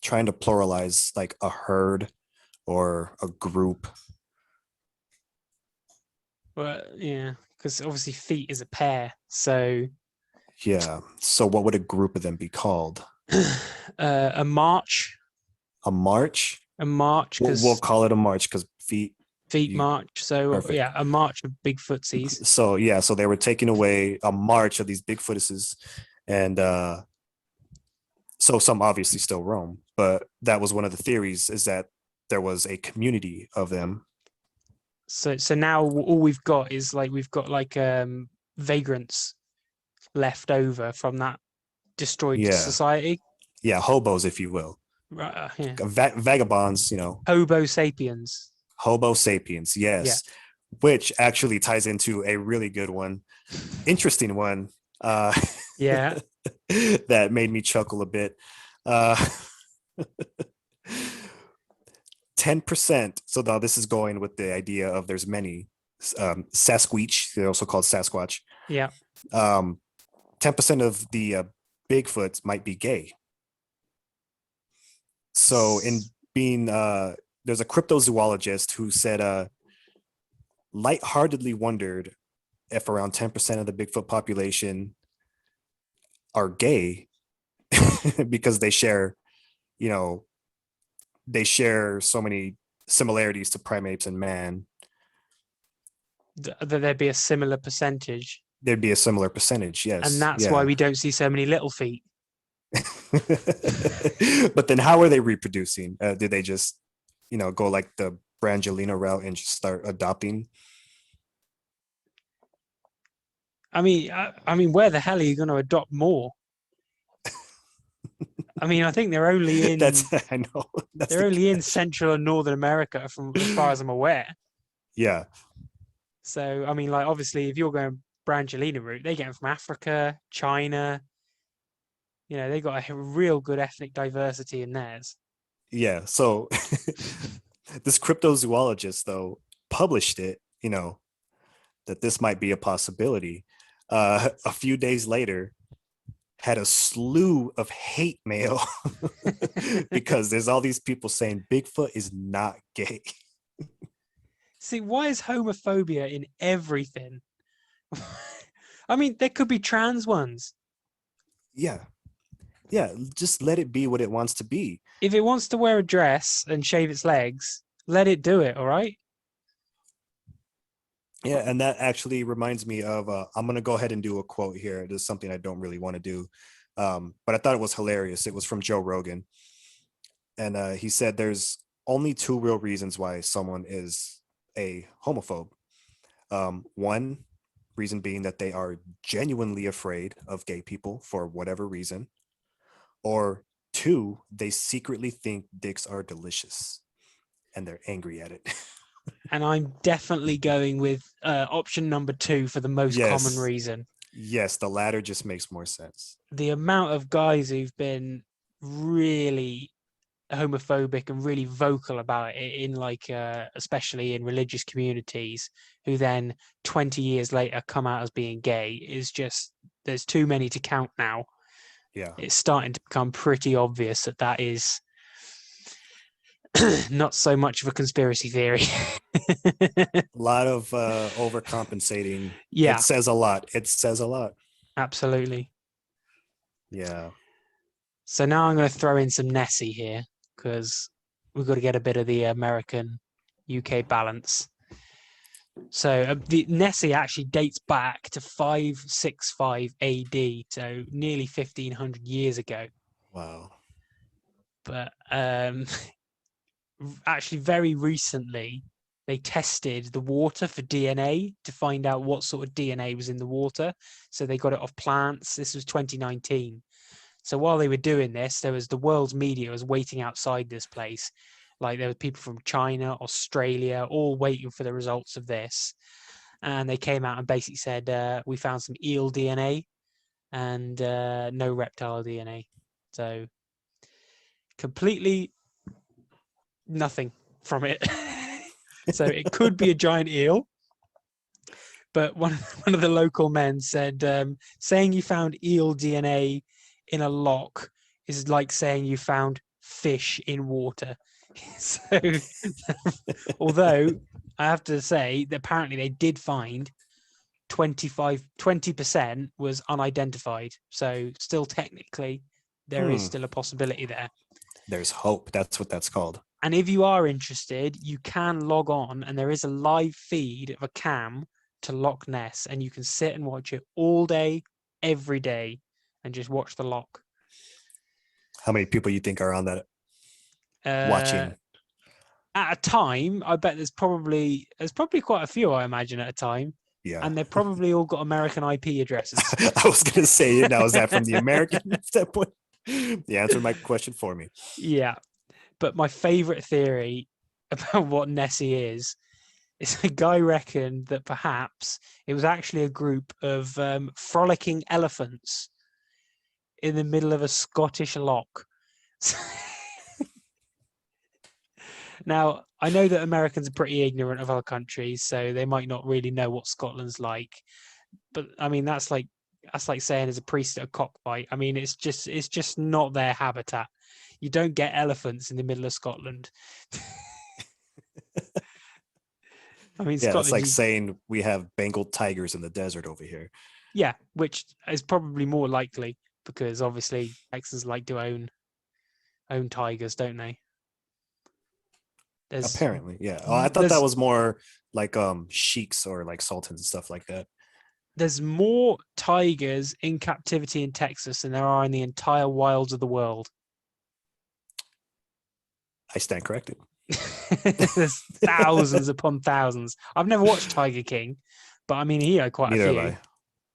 Speaker 1: pluralize like a herd or a group.
Speaker 2: Well, yeah, because obviously feet is a pair. So
Speaker 1: Yeah. So what would a group of them be called?
Speaker 2: a march.
Speaker 1: A march?
Speaker 2: A march
Speaker 1: We'll
Speaker 2: because
Speaker 1: call it a march because feet.
Speaker 2: feet march. So
Speaker 1: Perfect.
Speaker 2: yeah, a march of big footsies.
Speaker 1: So yeah, so they were taking away a march of these Bigfootises, and so some obviously still roam, but that was one of the theories, is that there was a community of them.
Speaker 2: So now all we've got is we've got vagrants left over from that destroyed
Speaker 1: Yeah,
Speaker 2: society.
Speaker 1: yeah, hobos, if you will,
Speaker 2: Right. Yeah.
Speaker 1: vagabonds,
Speaker 2: Hobo sapiens.
Speaker 1: Homo sapiens,
Speaker 2: Yeah.
Speaker 1: yes, which actually ties into a really good one, interesting one,
Speaker 2: Yeah.
Speaker 1: that made me chuckle a bit. 10%. So now this is going with the idea of there's many Sasquatch. They're also called Sasquatch.
Speaker 2: Yeah.
Speaker 1: 10% of the Bigfoots might be gay. So in being there's a cryptozoologist who said lightheartedly wondered if around 10% of the Bigfoot population are gay because they share so many similarities to primates and man.
Speaker 2: That there'd be a similar percentage.
Speaker 1: There'd be a similar percentage, yes.
Speaker 2: And that's why we don't see so many little feet.
Speaker 1: But then how are they reproducing? Did they just, go like the Brangelina route and just start adopting?
Speaker 2: I mean, where the hell are you going to adopt more? I mean, I think they're only in.
Speaker 1: I know.
Speaker 2: They're only in Central and Northern America, from as far as I'm aware.
Speaker 1: Yeah.
Speaker 2: So I mean, obviously, if you're going Brangelina route, they get them from Africa, China. They got a real good ethnic diversity in theirs.
Speaker 1: Yeah. So this cryptozoologist though published it, that this might be a possibility. A few days later, had a slew of hate mail because there's all these people saying Bigfoot is not gay.
Speaker 2: See, why is homophobia in everything? I mean, there could be trans ones.
Speaker 1: Yeah. Yeah. Just let it be what it wants to be.
Speaker 2: If it wants to wear a dress and shave its legs, let it do it, all right?
Speaker 1: Yeah. And that actually reminds me of, I'm going to go ahead and do a quote here. It is something I don't really want to do. But I thought it was hilarious. It was from Joe Rogan. And he said there's only two real reasons why someone is a homophobe. One reason being that they are genuinely afraid of gay people for whatever reason, or two, they secretly think dicks are delicious and they're angry at it.
Speaker 2: And I'm definitely going with option number 2 for the most common
Speaker 1: Yes.
Speaker 2: reason.
Speaker 1: Yes, the latter just makes more sense.
Speaker 2: The amount of guys who've been really homophobic and really vocal about it in like especially in religious communities, who then 20 years later come out as being gay, is just, there's too many to count now.
Speaker 1: Yeah.
Speaker 2: It's starting to become pretty obvious that that is not so much of a conspiracy theory.
Speaker 1: A lot of overcompensating. It
Speaker 2: Yeah,
Speaker 1: says a lot. It says a lot.
Speaker 2: absolutely.
Speaker 1: Yeah.
Speaker 2: So now I'm going to throw in some Nessie here because we've got to get a bit of the American UK balance. So the Nessie actually dates back to 565 AD, so nearly 1500 years ago.
Speaker 1: Wow.
Speaker 2: But actually, very recently, they tested the water for DNA to find out what sort of DNA was in the water. So they got it off plants. This was 2019. So while they were doing this, there was the world's media was waiting outside this place. Like there were people from China, Australia, all waiting for the results of this. And they came out and basically said, we found some eel DNA and no reptile DNA. So completely nothing from it. So it could be a giant eel. But one of the local men said, saying you found eel DNA in a loch is like saying you found fish in water. So, although I have to say that apparently they did find 20% was unidentified. So still technically there is still a possibility there.
Speaker 1: There's hope. That's what that's called.
Speaker 2: And if you are interested, you can log on and there is a live feed of a cam to Loch Ness and you can sit and watch it all day, every day, and just watch the loch.
Speaker 1: How many people you think are on that
Speaker 2: Uh,
Speaker 1: watching?
Speaker 2: at a time, I bet there's probably quite a few, I imagine, at a time.
Speaker 1: Yeah.
Speaker 2: And they've probably all got American IP addresses.
Speaker 1: I was going to say, now is that from the American standpoint? You answered my question for me.
Speaker 2: Yeah. But my favorite theory about what Nessie is a guy reckoned that perhaps it was actually a group of frolicking elephants in the middle of a Scottish loch. Now, I know that Americans are pretty ignorant of other countries, so they might not really know what Scotland's like. But I mean, that's like saying as a priest at a cockfight. I mean, it's just not their habitat. You don't get elephants in the middle of Scotland. I mean,
Speaker 1: Yeah, it's
Speaker 2: Scotland.
Speaker 1: like saying we have Bengal tigers in the desert over here.
Speaker 2: Yeah, which is probably more likely because obviously Texans like to own tigers, don't they?
Speaker 1: Apparently, yeah. Oh, I thought that was more like sheiks or like sultans and stuff like that.
Speaker 2: There's more tigers in captivity in Texas than there are in the entire wilds of the world.
Speaker 1: I stand corrected.
Speaker 2: There's thousands upon thousands. I've never watched Tiger King, but I mean he had quite
Speaker 1: Neither
Speaker 2: a
Speaker 1: have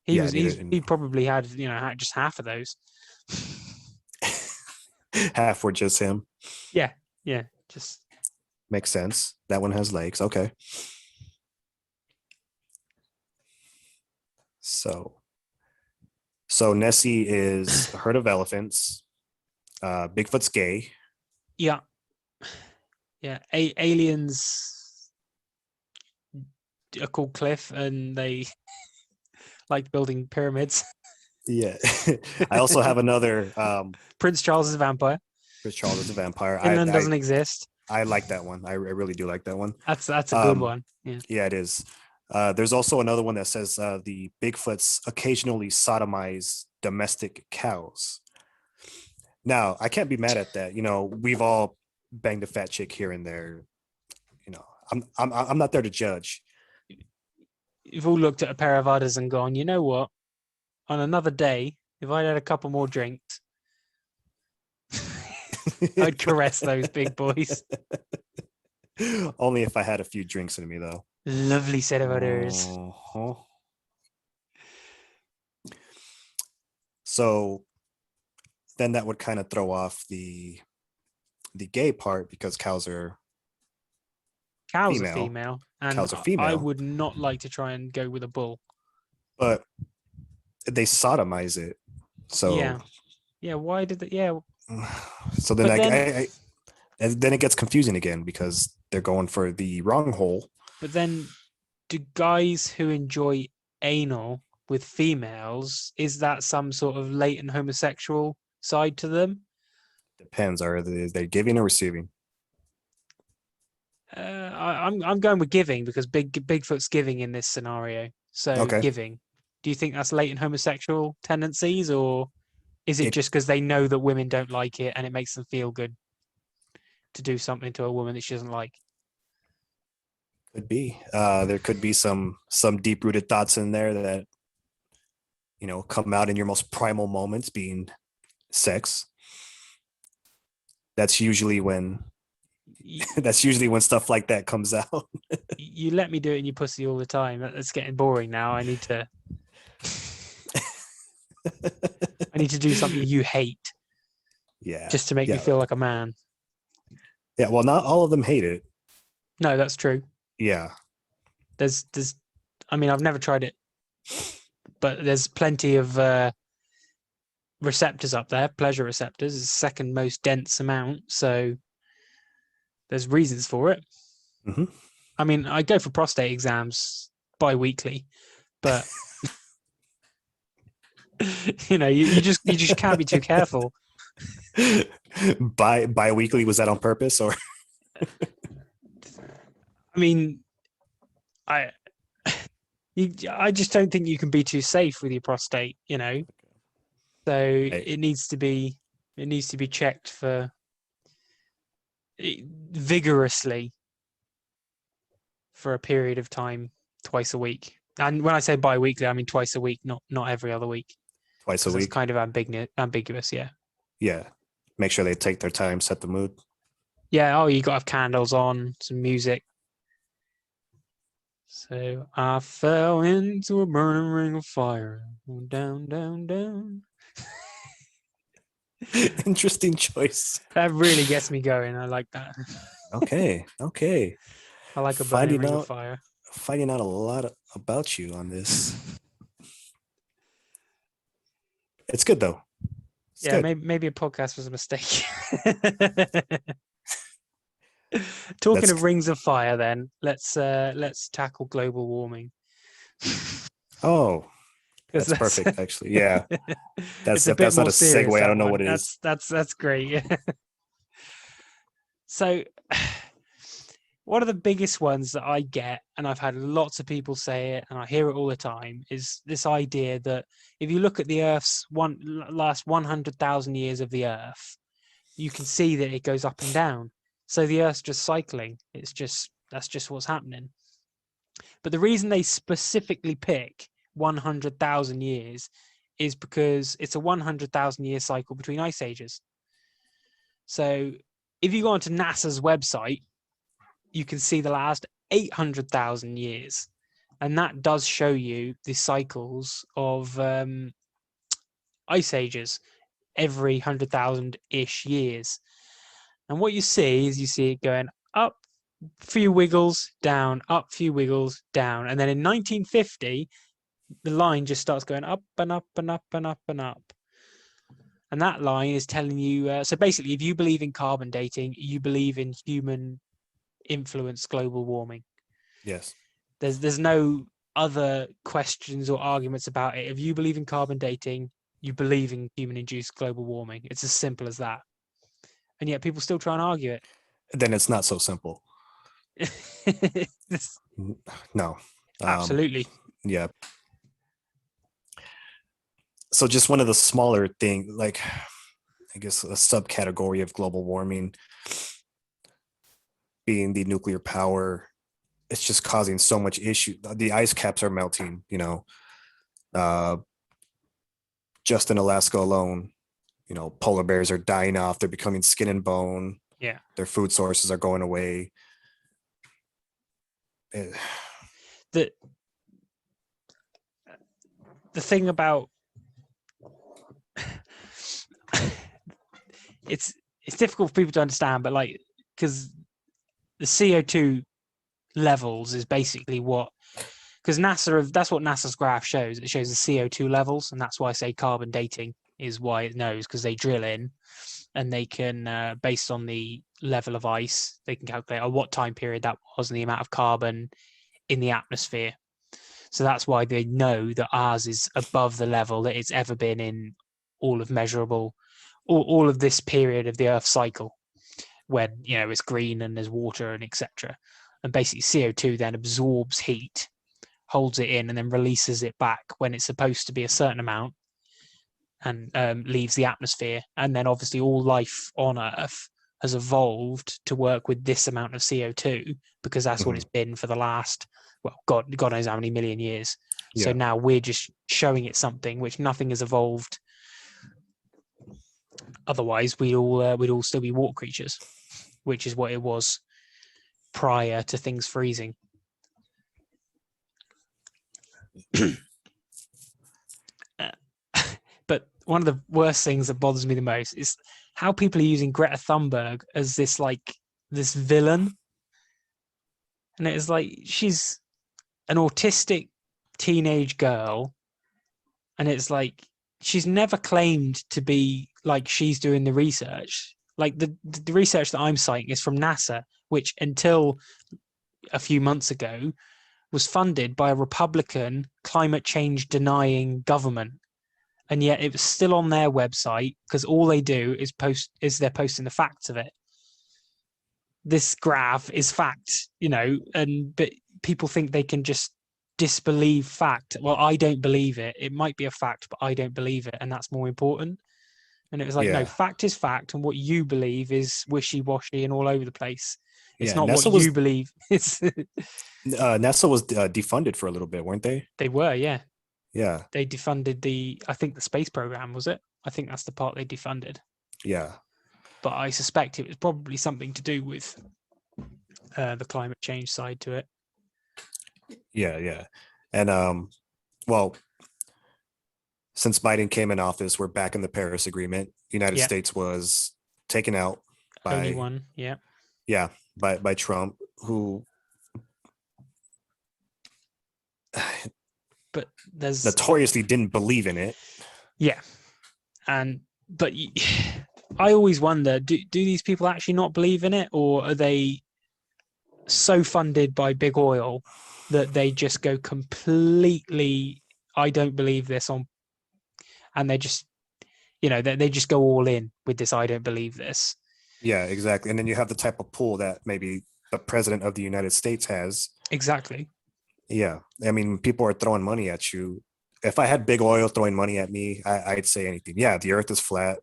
Speaker 2: few.
Speaker 1: I. Yeah,
Speaker 2: He probably had just half of those.
Speaker 1: half were just him.
Speaker 2: Yeah, just
Speaker 1: makes sense. That one has legs. Okay. So Nessie is a herd of elephants. Bigfoot's gay.
Speaker 2: yeah. Aliens are called Cliff, and they like building pyramids.
Speaker 1: Yeah. I also have another
Speaker 2: Prince Charles is a vampire.
Speaker 1: Prince Charles is a vampire.
Speaker 2: Finland doesn't exist.
Speaker 1: I like that one. I really do like that one.
Speaker 2: That's a good one. Yeah.
Speaker 1: Yeah, it is. There's also another one that says the Bigfoots occasionally sodomize domestic cows. Now, I can't be mad at that. You know, we've all banged a fat chick here and there. You know, I'm not there to judge.
Speaker 2: You've all looked at a pair of udders and gone, you know what? On another day, if I'd had a couple more drinks, I'd caress those big boys.
Speaker 1: Only if I had a few drinks in me, though.
Speaker 2: Lovely set of udders.
Speaker 1: Uh-huh. So then that would kind of throw off the gay part because cows are
Speaker 2: Female. And
Speaker 1: Cows are
Speaker 2: I
Speaker 1: female.
Speaker 2: would not like to try and go with a bull.
Speaker 1: But they sodomize it. So
Speaker 2: yeah. Why did they? Yeah.
Speaker 1: So then and then it gets confusing again because they're going for the wrong hole.
Speaker 2: But then, do guys who enjoy anal with females, is that some sort of latent homosexual side to them?
Speaker 1: Depends. Are they giving or receiving?
Speaker 2: I'm going with giving because Bigfoot's giving in this scenario. So
Speaker 1: Okay.
Speaker 2: giving. Do you think that's latent homosexual tendencies, or is it just because they know that women don't like it and it makes them feel good to do something to a woman that she doesn't like?
Speaker 1: Could be. There could be some deep rooted thoughts in there that come out in your most primal moments, being sex. That's usually when stuff like that comes out.
Speaker 2: You let me do it in your pussy all the time. That's getting boring now. I need to do something you hate.
Speaker 1: Yeah.
Speaker 2: Just to make me feel like a man.
Speaker 1: Yeah, well, not all of them hate it.
Speaker 2: No, that's true.
Speaker 1: Yeah.
Speaker 2: There's I mean, I've never tried it, but there's plenty of receptors up there. Pleasure receptors is the second most dense amount, so there's reasons for it.
Speaker 1: Mm-hmm.
Speaker 2: I mean, I go for prostate exams bi-weekly, but you just can't be too careful.
Speaker 1: Bi-weekly, was that on purpose or?
Speaker 2: I mean, I just don't think you can be too safe with your prostate, So it needs to be checked for vigorously for a period of time, twice a week. And when I say bi-weekly, I mean twice a week, not every other week.
Speaker 1: Twice a week.
Speaker 2: It's kind of ambiguous, yeah.
Speaker 1: Yeah. Make sure they take their time, set the mood.
Speaker 2: Yeah, you got to have candles on, some music. So I fell into a burning ring of fire. Down, down, down.
Speaker 1: Interesting choice.
Speaker 2: That really gets me going. I like that.
Speaker 1: Okay.
Speaker 2: I like a burning ring of fire.
Speaker 1: Finding out a lot about you on this. It's good though.
Speaker 2: Maybe a podcast was a mistake. Talking of rings of fire, then let's tackle global warming.
Speaker 1: Oh, that's perfect. Actually, yeah. That's not a segue. I don't know what it is.
Speaker 2: That's great. Yeah. So, one of the biggest ones that I get, and I've had lots of people say it, and I hear it all the time, is this idea that if you look at the Earth's last 100,000 years of the Earth, you can see that it goes up and down. So the Earth's just cycling. That's just what's happening. But the reason they specifically pick 100,000 years is because it's a 100,000 year cycle between ice ages. So if you go onto NASA's website, you can see the last 800,000 years. And that does show you the cycles of ice ages every 100,000-ish years. And what you see is it going up, few wiggles, down, up, few wiggles, down. And then in 1950, the line just starts going up and up and up and up and up. And that line is telling you, so basically, if you believe in carbon dating, you believe in human influence global warming.
Speaker 1: Yes.
Speaker 2: There's no other questions or arguments about it. If you believe in carbon dating, you believe in human-induced global warming. It's as simple as that. And yet people still try and argue
Speaker 1: Then it's not so simple.
Speaker 2: it.
Speaker 1: No.
Speaker 2: Absolutely.
Speaker 1: Yeah. So just one of the smaller thing, like I guess a subcategory of global warming being the nuclear power. It's just causing so much issue. The ice caps are melting, just in Alaska alone, polar bears are dying off. They're becoming skin and bone.
Speaker 2: Yeah.
Speaker 1: Their food sources are going away.
Speaker 2: The thing about it's difficult for people to understand, but like, because the CO2 levels is basically because that's what NASA's graph shows. It shows the CO2 levels, and that's why I say carbon dating is why it knows, because they drill in and they can, based on the level of ice, they can calculate what time period that was and the amount of carbon in the atmosphere. So that's why they know that ours is above the level that it's ever been in all of measurable, all of this period of the Earth cycle, when it's green and there's water and etc. And basically CO2 then absorbs heat, holds it in, and then releases it back when it's supposed to be a certain amount, and leaves the atmosphere. And then obviously all life on Earth has evolved to work with this amount of CO2 because that's what it's been for the last, well, God knows how many million years.
Speaker 1: Yeah.
Speaker 2: So now we're just showing it something which nothing has evolved. Otherwise, we'd all still be water creatures, which is what it was prior to things freezing. But one of the worst things that bothers me the most is how people are using Greta Thunberg as this villain. And it is like, she's an autistic teenage girl, and it's like she's never claimed to be like she's doing the research. Like the research that I'm citing is from NASA, which until a few months ago was funded by a Republican climate change denying government. And yet it was still on their website because all they do is they're posting the facts of it. This graph is fact, but people think they can just disbelieve fact. Well, I don't believe it. It might be a fact, but I don't believe it, and that's more important. And it was like, no, fact is fact, and what you believe is wishy-washy and all over the place. It's not what you believe. It's
Speaker 1: NASA was defunded for a little bit, weren't they?
Speaker 2: They were, yeah.
Speaker 1: Yeah.
Speaker 2: They defunded I think the space program, was it? I think that's the part they defunded.
Speaker 1: Yeah.
Speaker 2: But I suspect it was probably something to do with the climate change side to it.
Speaker 1: Yeah. And well, since Biden came in office, we're back in the Paris Agreement. United States was taken out by
Speaker 2: only one,
Speaker 1: by Trump, who
Speaker 2: but there's
Speaker 1: notoriously didn't believe in it.
Speaker 2: Yeah. But I always wonder, do these people actually not believe in it, or are they so funded by big oil that they just go completely, I don't believe this on, and they just, they just go all in with this, I don't believe this.
Speaker 1: Yeah, exactly. And then you have the type of pull that maybe the president of the United States has.
Speaker 2: Exactly.
Speaker 1: Yeah. I mean, people are throwing money at you. If I had big oil throwing money at me, I'd say anything. Yeah, the earth is flat.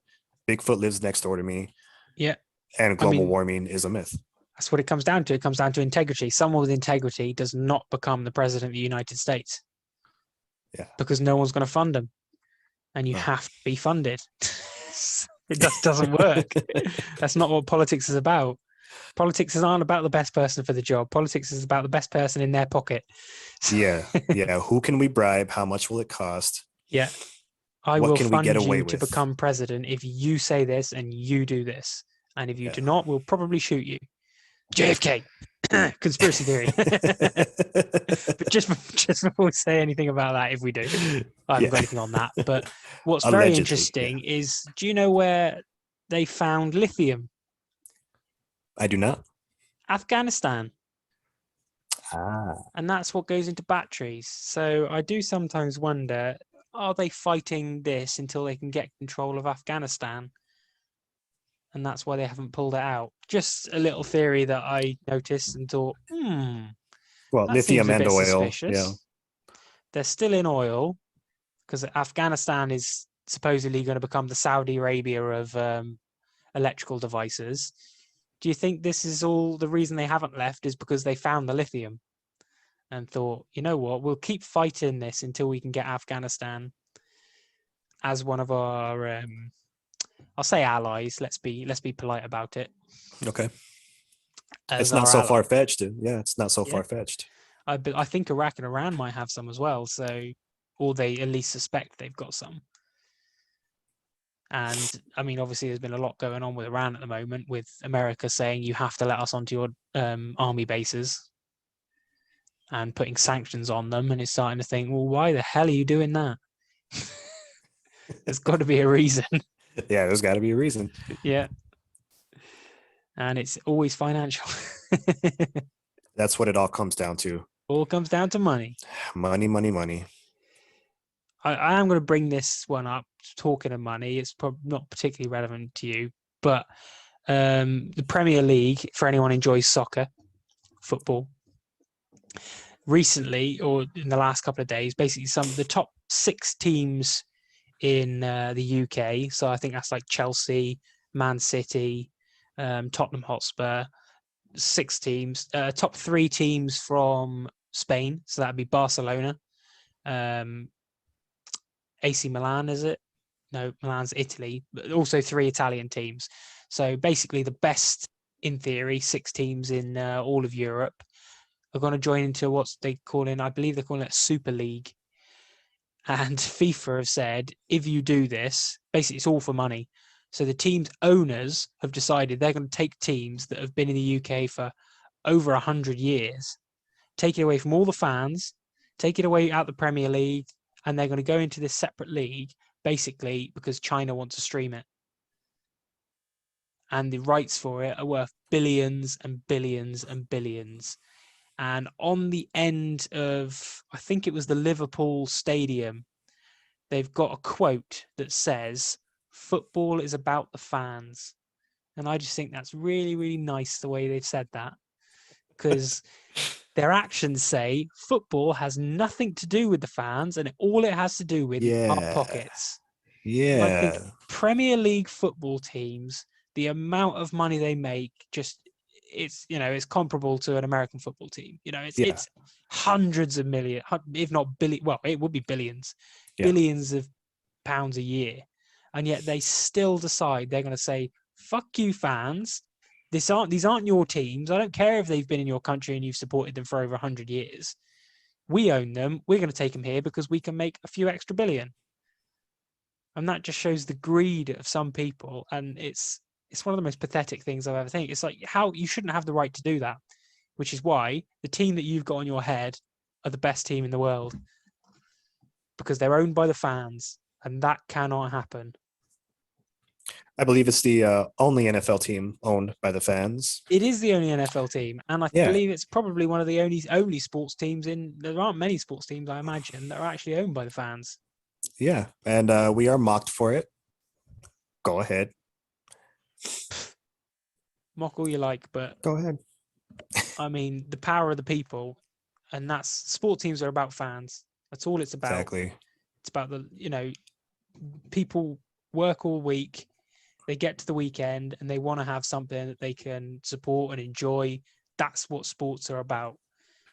Speaker 1: Bigfoot lives next door to me.
Speaker 2: Yeah.
Speaker 1: And global warming is a myth.
Speaker 2: That's what it comes down to. It comes down to integrity. Someone with integrity does not become the president of the United States.
Speaker 1: Yeah.
Speaker 2: Because no one's going to fund them. And you have to be funded. It just doesn't work. That's not what politics is about. Politics aren't about the best person for the job. Politics is about the best person in their pocket.
Speaker 1: Yeah. Who can we bribe? How much will it cost?
Speaker 2: Yeah. I will fund you to become president if you say this and you do this. And if you do not, we'll probably shoot you. JFK. Conspiracy theory. But just before we say anything about that, if we do, I haven't got anything on that. But what's very interesting is, do you know where they found lithium?
Speaker 1: I do not.
Speaker 2: Afghanistan.
Speaker 1: Ah.
Speaker 2: and that's what goes into batteries. So I do sometimes wonder, are they fighting this until they can get control of Afghanistan? And that's why they haven't pulled it out. Just a little theory that I noticed and thought,
Speaker 1: Well,
Speaker 2: that seems
Speaker 1: lithium
Speaker 2: a
Speaker 1: and
Speaker 2: bit
Speaker 1: oil. Yeah.
Speaker 2: suspicious. They're still in oil because Afghanistan is supposedly going to become the Saudi Arabia of electrical devices. Do you think this is all the reason they haven't left is because they found the lithium and thought, you know what, we'll keep fighting this until we can get Afghanistan as one of our, I'll say allies. Let's be polite about it.
Speaker 1: Okay.
Speaker 2: As
Speaker 1: It's not
Speaker 2: our
Speaker 1: so
Speaker 2: ally.
Speaker 1: far fetched. Yeah, it's not so
Speaker 2: Yeah,
Speaker 1: far fetched.
Speaker 2: I think Iraq and Iran might have some as well. So, or they at least suspect they've got some. And I mean, obviously, there's been a lot going on with Iran at the moment, with America saying you have to let us onto your army bases and putting sanctions on them. And it's starting to think, well, why the hell are you doing that? There's got to be a reason.
Speaker 1: Yeah, there's got to be a reason.
Speaker 2: Yeah. And it's always financial.
Speaker 1: That's what it all comes down to.
Speaker 2: All comes down to money.
Speaker 1: Money, money, money.
Speaker 2: I am going to bring this one up, talking of money. It's probably not particularly relevant to you, but the Premier League, for anyone who enjoys soccer, football, recently or in the last couple of days, basically some of the top 6 teams in the UK. So I think that's like Chelsea, Man City, Tottenham Hotspur, 6 teams. Top 3 teams from Spain. So that'd be Barcelona, AC Milan, is it? No, Milan's Italy, but also 3 Italian teams. So basically the best, in theory, 6 teams in all of Europe are going to join into what they call I believe they're calling it Super League. And FIFA have said, if you do this, basically it's all for money. So the team's owners have decided they're going to take teams that have been in the UK for over 100 years, take it away from all the fans, take it away out the Premier League, and they're going to go into this separate league, basically because China wants to stream it. And the rights for it are worth billions and billions and billions. And on the end of, I think it was the Liverpool Stadium, they've got a quote that says, "Football is about the fans." And I just think that's really, really nice the way they've said that, because their actions say football has nothing to do with the fans and all it has to do with is our
Speaker 1: Yeah.
Speaker 2: pockets. And I think
Speaker 1: Yeah.
Speaker 2: Premier League football teams, the amount of money they make, just it's comparable to an American football team.
Speaker 1: Yeah.
Speaker 2: It's hundreds of million, if not billion. Well, it would be billions,
Speaker 1: Yeah.
Speaker 2: billions of pounds a year, and yet they still decide they're going to say, "Fuck you, fans. These aren't your teams. I don't care if they've been in your country and you've supported them for over 100 years. We own them. We're going to take them here because we can make a few extra billion." And that just shows the greed of some people, and it's one of the most pathetic things I've ever seen. It's like, how you shouldn't have the right to do that, which is why the team that you've got on your head are the best team in the world, because they're owned by the fans, and that cannot happen.
Speaker 1: I believe it's the only NFL team owned by the fans.
Speaker 2: It is the only NFL team, and I
Speaker 1: Yeah.
Speaker 2: believe it's probably one of the only sports teams there aren't many sports teams, I imagine, that are actually owned by the fans.
Speaker 1: Yeah. And we are mocked for it. Go ahead.
Speaker 2: Mock all you like, but
Speaker 1: Go ahead.
Speaker 2: I mean, the power of the people, and that's sport teams are about fans. That's all it's about.
Speaker 1: Exactly.
Speaker 2: It's about people work all week, they get to the weekend, and they want to have something that they can support and enjoy. That's what sports are about.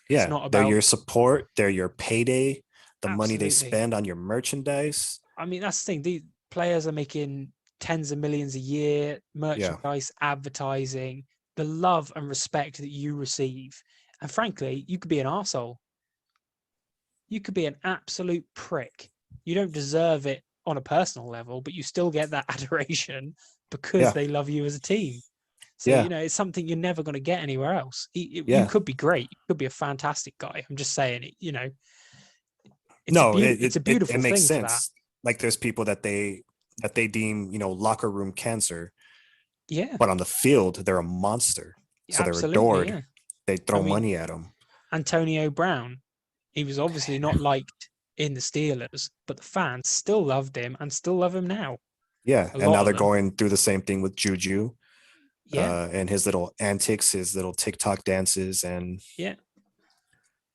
Speaker 1: Yeah.
Speaker 2: It's not
Speaker 1: They're
Speaker 2: about
Speaker 1: your support. They're your payday. The money they
Speaker 2: absolutely.
Speaker 1: spend on your merchandise.
Speaker 2: I mean, that's the thing. These players are making tens of millions a year, merchandise, advertising, the love and respect that you receive. And frankly, you could be an arsehole. You could be an absolute prick. You don't deserve it on a personal level, but you still get that adoration because
Speaker 1: Yeah.
Speaker 2: they love you as a team. So,
Speaker 1: Yeah.
Speaker 2: it's something you're never going to get anywhere else. You
Speaker 1: Yeah.
Speaker 2: could be great. You could be a fantastic guy. I'm just saying it, it's
Speaker 1: No,
Speaker 2: it's a
Speaker 1: it
Speaker 2: beautiful
Speaker 1: makes
Speaker 2: thing for that.
Speaker 1: sense. Like there's people that they deem, locker room cancer,
Speaker 2: Yeah,
Speaker 1: but on the field they're a monster. So they're
Speaker 2: absolutely.
Speaker 1: adored.
Speaker 2: Yeah.
Speaker 1: They
Speaker 2: I
Speaker 1: throw
Speaker 2: mean,
Speaker 1: money at them.
Speaker 2: Antonio Brown. He was obviously not liked in the Steelers, but the fans still loved him and still love him now.
Speaker 1: Yeah,
Speaker 2: A
Speaker 1: and
Speaker 2: lot
Speaker 1: now
Speaker 2: of
Speaker 1: they're
Speaker 2: them.
Speaker 1: going through the same thing with Juju,
Speaker 2: Yeah,
Speaker 1: and his little antics, his little TikTok dances, and
Speaker 2: yeah.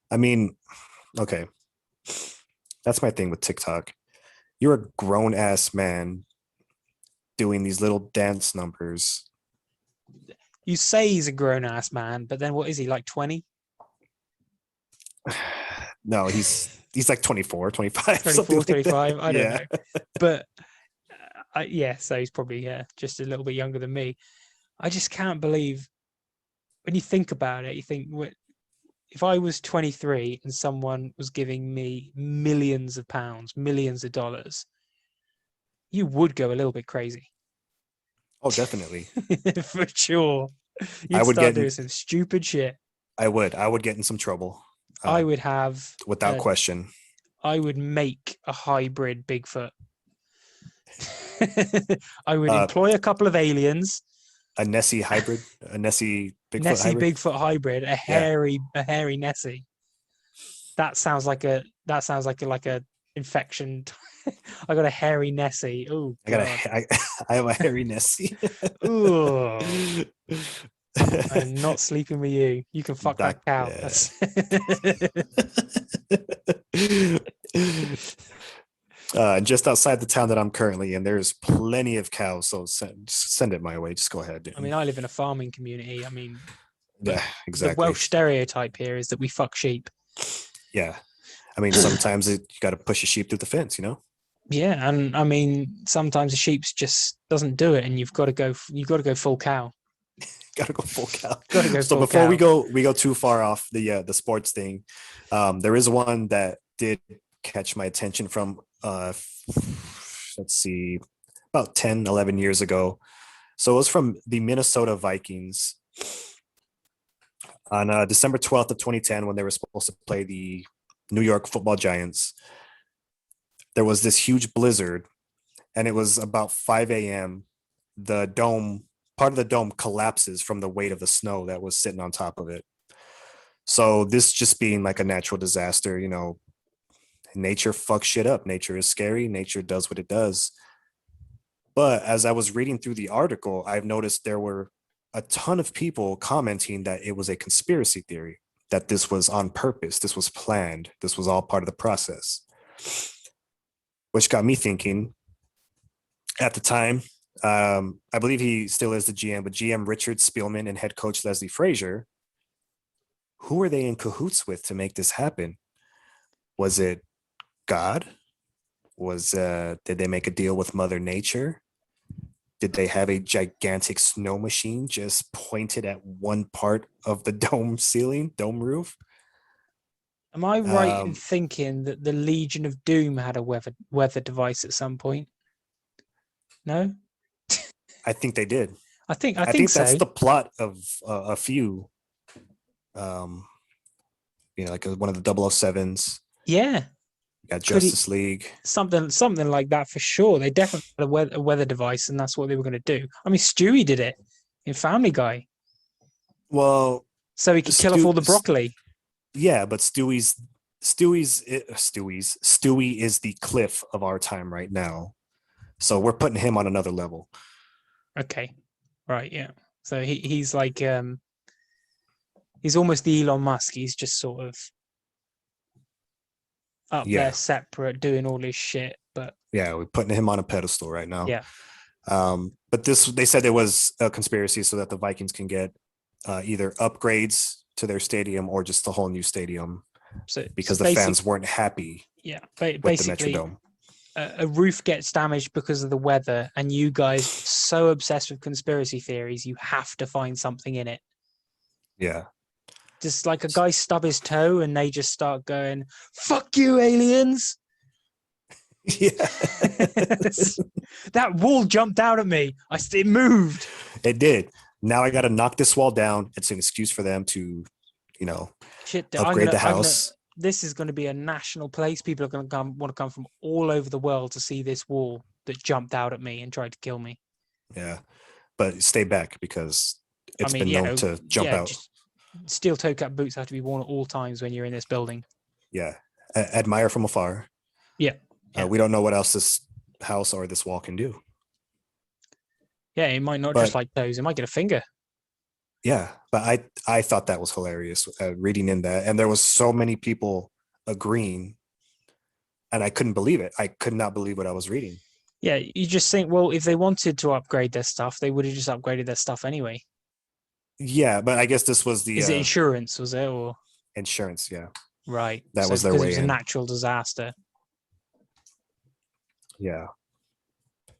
Speaker 1: I mean, okay, that's my thing with TikTok. You're a grown ass man doing these little dance numbers.
Speaker 2: You say he's a grown ass man, but then what is he, like 20?
Speaker 1: No, he's like 24, 25, something
Speaker 2: 24,
Speaker 1: like that.
Speaker 2: 25? I don't
Speaker 1: Yeah.
Speaker 2: know. But yeah, so he's probably just a little bit younger than me. I just can't believe when you think about it, you think if I was 23 and someone was giving me millions of pounds, millions of dollars, you would go a little bit crazy.
Speaker 1: Oh, definitely.
Speaker 2: For sure.
Speaker 1: I
Speaker 2: You'd
Speaker 1: would
Speaker 2: start
Speaker 1: get
Speaker 2: doing
Speaker 1: in,
Speaker 2: some stupid shit.
Speaker 1: I would get in some trouble,
Speaker 2: I
Speaker 1: uh,
Speaker 2: would have
Speaker 1: without question.
Speaker 2: I would make a hybrid Bigfoot. I would
Speaker 1: Uh,
Speaker 2: employ a couple of aliens,
Speaker 1: a Nessie hybrid, a Nessie Bigfoot
Speaker 2: Nessie
Speaker 1: hybrid.
Speaker 2: Bigfoot hybrid,
Speaker 1: Yeah,
Speaker 2: a hairy Nessie. That sounds like a infection. I got a hairy Nessie. Oh
Speaker 1: I got
Speaker 2: god.
Speaker 1: I have a hairy Nessie.
Speaker 2: Ooh. I'm not sleeping with you. You can fuck that
Speaker 1: Doc,
Speaker 2: cow.
Speaker 1: yeah.
Speaker 2: That's
Speaker 1: Just outside the town that I'm currently in, there's plenty of cows. So send it my way. Just go ahead.
Speaker 2: I mean, I live in a farming community. I mean, but
Speaker 1: Yeah,
Speaker 2: the
Speaker 1: exactly.
Speaker 2: Welsh stereotype here is that we fuck sheep.
Speaker 1: Yeah. I mean, sometimes you got to push a sheep through the fence, you know?
Speaker 2: Yeah, and I mean, sometimes the sheep's just doesn't do it, and you've got to go full cow.
Speaker 1: Got to go full cow.
Speaker 2: Got to go
Speaker 1: So
Speaker 2: full
Speaker 1: before
Speaker 2: cow.
Speaker 1: we go too far off the sports thing, there is one that did catch my attention from let's see, about 10, 11 years ago. So it was from the Minnesota Vikings on December 12th of 2010 when they were supposed to play the New York Football Giants. There was this huge blizzard, and it was about 5 a.m. The dome, part of the dome collapses from the weight of the snow that was sitting on top of it. So this just being like a natural disaster, you know, nature fucks shit up. Nature is scary. Nature does what it does. But as I was reading through the article, I've noticed there were a ton of people commenting that it was a conspiracy theory, that this was on purpose, this was planned, this was all part of the process, which got me thinking. At the time, I believe he still is the GM, but GM Richard Spielman and head coach Leslie Frazier, who were they in cahoots with to make this happen? Was it God? Did they make a deal with Mother Nature? Did they have a gigantic snow machine just pointed at one part of the dome roof?
Speaker 2: Am I right in thinking that the Legion of Doom had a weather device at some point? No,
Speaker 1: I think they did.
Speaker 2: I think so.
Speaker 1: That's the plot of a few, you know, like one of the 007s.
Speaker 2: Yeah,
Speaker 1: You got Justice League.
Speaker 2: something like that for sure. They definitely had a weather device, and that's what they were going to do. I mean, Stewie did it in Family Guy,
Speaker 1: Well,
Speaker 2: so he could kill off all the broccoli.
Speaker 1: Yeah, but Stewie is the Cliff of our time right now. So we're putting him on another level.
Speaker 2: Okay, right, yeah. So he's like he's almost the Elon Musk. He's just sort of up there separate, doing all this shit. But
Speaker 1: yeah, we're putting him on a pedestal right now.
Speaker 2: Yeah.
Speaker 1: But they said it was a conspiracy so that the Vikings can get either upgrades to their stadium or just a whole new stadium, because the fans weren't happy.
Speaker 2: Yeah,
Speaker 1: with
Speaker 2: basically,
Speaker 1: the Metrodome.
Speaker 2: A roof gets damaged because of the weather, and you guys are so obsessed with conspiracy theories, you have to find something in it.
Speaker 1: Yeah.
Speaker 2: Just like a guy stub his toe, and they just start going, "Fuck you, aliens!"
Speaker 1: Yeah.
Speaker 2: That wall jumped out at me. It moved.
Speaker 1: It did. Now I got to knock this wall down. It's an excuse for them to, you know, upgrade the house.
Speaker 2: This is going to be a national place. People are going to want to come from all over the world to see this wall that jumped out at me and tried to kill me.
Speaker 1: Yeah, but stay back because it's been known to jump out.
Speaker 2: steel toe cap boots have to be worn at all times when you're in this building.
Speaker 1: Yeah. Admire from afar.
Speaker 2: Yeah. Yeah.
Speaker 1: We don't know what else this house or this wall can do.
Speaker 2: Yeah, it might not
Speaker 1: But-
Speaker 2: just like toes, it might get a finger.
Speaker 1: Yeah, but I thought that was hilarious reading in that, and there was so many people agreeing, and I couldn't believe it. I could not believe what I was reading.
Speaker 2: Yeah, you just think, well, if they wanted to upgrade their stuff, they would have just upgraded their stuff anyway.
Speaker 1: Yeah, but I guess this was the
Speaker 2: Is it insurance, was it? Or
Speaker 1: insurance. Yeah,
Speaker 2: right.
Speaker 1: that
Speaker 2: So
Speaker 1: was their
Speaker 2: because
Speaker 1: way
Speaker 2: it was a
Speaker 1: in.
Speaker 2: natural disaster.
Speaker 1: Yeah.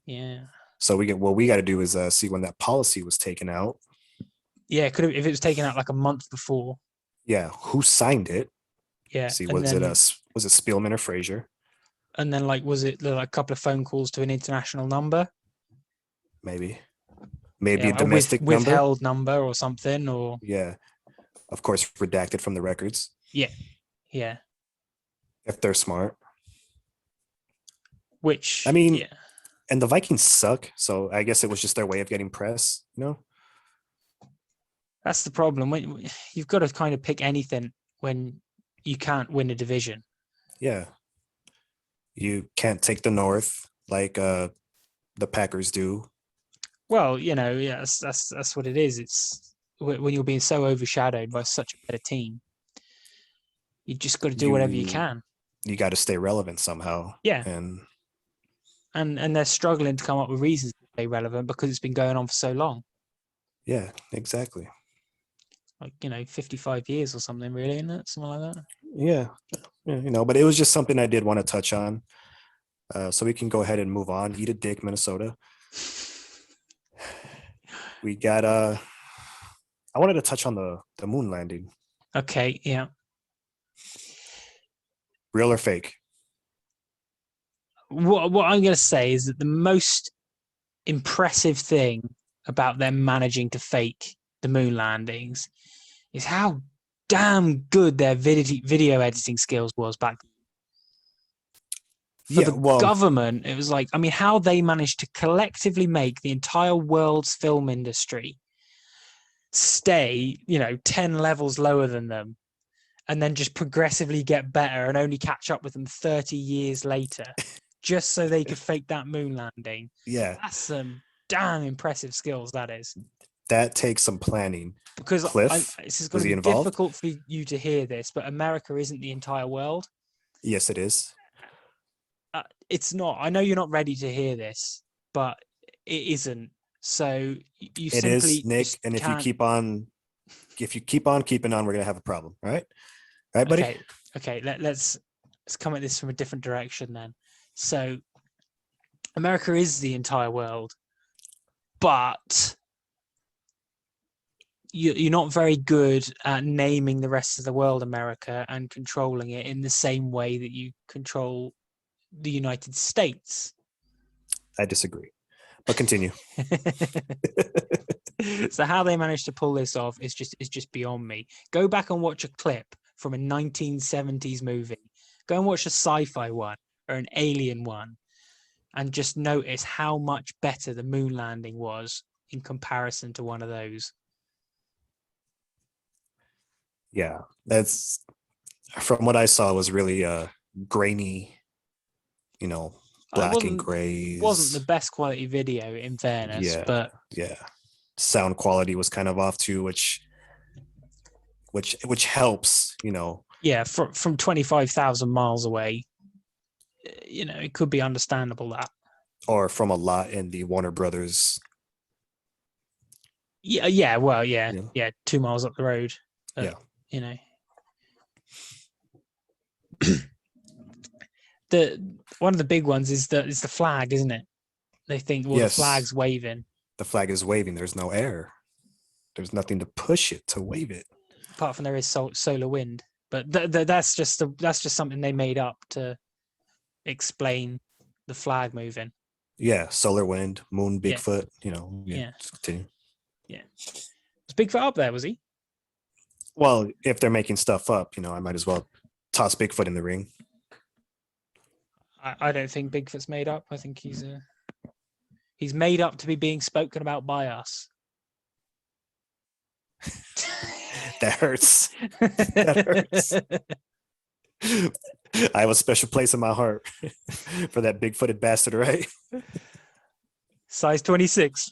Speaker 2: Yeah.
Speaker 1: So what we got to do is see when that policy was taken out.
Speaker 2: Yeah, could have if it was taken out like a month before.
Speaker 1: Yeah, who signed it?
Speaker 2: Yeah.
Speaker 1: See,
Speaker 2: and
Speaker 1: was
Speaker 2: then,
Speaker 1: it was it Spielman or Fraser?
Speaker 2: And then like was it like a couple of phone calls to an international number?
Speaker 1: Maybe
Speaker 2: Yeah,
Speaker 1: a domestic number.
Speaker 2: withheld number or something, or
Speaker 1: Yeah, of course, redacted from the records.
Speaker 2: yeah.
Speaker 1: If they're smart.
Speaker 2: Which
Speaker 1: I mean,
Speaker 2: yeah.
Speaker 1: and the Vikings suck, so I guess it was just their way of getting press, you know?
Speaker 2: That's the problem. When you've got to kind of pick anything when you can't win a division.
Speaker 1: Yeah. You can't take the North like the Packers do.
Speaker 2: Well, yeah, that's what it is. It's when you're being so overshadowed by such a better team, you just got to do whatever you can.
Speaker 1: You got to stay relevant somehow.
Speaker 2: Yeah.
Speaker 1: And
Speaker 2: they're struggling to come up with reasons to stay relevant because it's been going on for so long.
Speaker 1: Yeah, exactly.
Speaker 2: Like 55 years or something, really, isn't it? Something like that.
Speaker 1: Yeah, but it was just something I did want to touch on. So we can go ahead and move on. Eat a dick, Minnesota. We got I wanted to touch on the moon landing.
Speaker 2: Okay, yeah.
Speaker 1: Real or fake?
Speaker 2: What I'm going to say is that the most impressive thing about them managing to fake the moon landings is how damn good their video editing skills was back then. For the government, it was like, I mean, how they managed to collectively make the entire world's film industry stay, 10 levels lower than them and then just progressively get better and only catch up with them 30 years later just so they could fake that moon landing.
Speaker 1: Yeah.
Speaker 2: That's some damn impressive skills, that is.
Speaker 1: That takes some planning.
Speaker 2: Because this is going to be difficult for you to hear this, but America isn't the entire world.
Speaker 1: Yes, it is.
Speaker 2: It's not. I know you're not ready to hear this, but it isn't. So you
Speaker 1: it
Speaker 2: simply
Speaker 1: is, Nick. And if you keep on keeping on, we're gonna have a problem. All right, buddy.
Speaker 2: Okay. Let's come at this from a different direction then. So America is the entire world, but you're not very good at naming the rest of the world America and controlling it in the same way that you control the United States.
Speaker 1: I disagree, but continue.
Speaker 2: So how they managed to pull this off is just beyond me. Go back and watch a clip from a 1970s movie. Go and watch a sci-fi one or an alien one and just notice how much better the moon landing was in comparison to one of those.
Speaker 1: Yeah, that's from what I saw was really grainy, black and grays.
Speaker 2: Wasn't the best quality video in fairness, but
Speaker 1: sound quality was kind of off too, which helps,
Speaker 2: Yeah, from 25,000 miles away, it could be understandable that.
Speaker 1: Or from a lot in the Warner Brothers.
Speaker 2: Yeah, well, 2 miles up the road. One of the big ones is the flag, isn't it? They think, well, the flag's waving.
Speaker 1: The flag is waving. There's no air. There's nothing to push it to wave it.
Speaker 2: Apart from there is solar wind, but that's just something they made up to explain the flag moving.
Speaker 1: Yeah, solar wind, moon, Bigfoot. Just continue.
Speaker 2: Yeah, was Bigfoot up there? Was he?
Speaker 1: Well, if they're making stuff up, I might as well toss Bigfoot in the ring.
Speaker 2: I don't think Bigfoot's made up. I think he's made up to be being spoken about by us.
Speaker 1: That hurts. That hurts. I have a special place in my heart for that big-footed bastard, right?
Speaker 2: Size 26.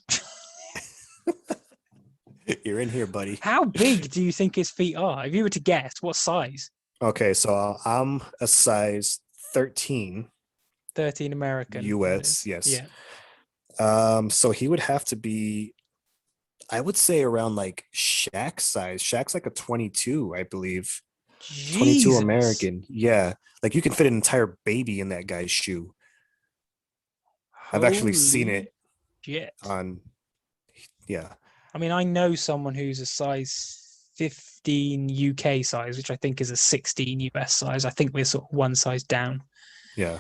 Speaker 1: You're in here, buddy.
Speaker 2: How big do you think his feet are? If you were to guess, what size?
Speaker 1: Okay, so I'm a size 13
Speaker 2: 13 American.
Speaker 1: US, yes.
Speaker 2: Yeah.
Speaker 1: So he would have to be, I would say around like Shaq size. Shaq's like a 22, I believe. 22
Speaker 2: Jesus.
Speaker 1: American. Yeah. Like you can fit an entire baby in that guy's shoe. I've actually seen
Speaker 2: Holy
Speaker 1: it
Speaker 2: shit.
Speaker 1: on, yeah.
Speaker 2: I mean, I know someone who's a size 15 UK size, which I think is a 16 US size. I think we're sort of one size down.
Speaker 1: Yeah.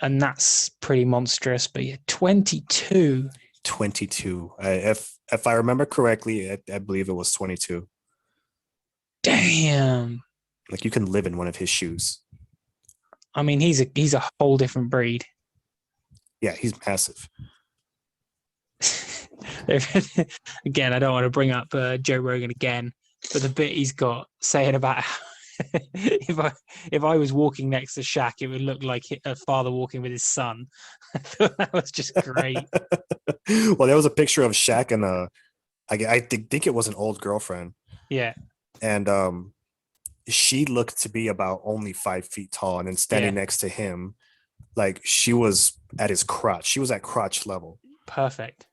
Speaker 2: And that's pretty monstrous. But yeah, 22.
Speaker 1: 22. If I remember correctly, I believe it was 22.
Speaker 2: Damn.
Speaker 1: Like you can live in one of his shoes.
Speaker 2: I mean, he's a whole different breed.
Speaker 1: Yeah, he's massive.
Speaker 2: Again, I don't want to bring up Joe Rogan again, but the bit he's got saying about if I was walking next to Shaq, it would look like a father walking with his son. I thought that was just great.
Speaker 1: Well, there was a picture of Shaq and I think it was an old girlfriend.
Speaker 2: Yeah.
Speaker 1: And she looked to be about only 5 feet tall, and then standing next to him, like she was at his crotch. She was at crotch level.
Speaker 2: Perfect.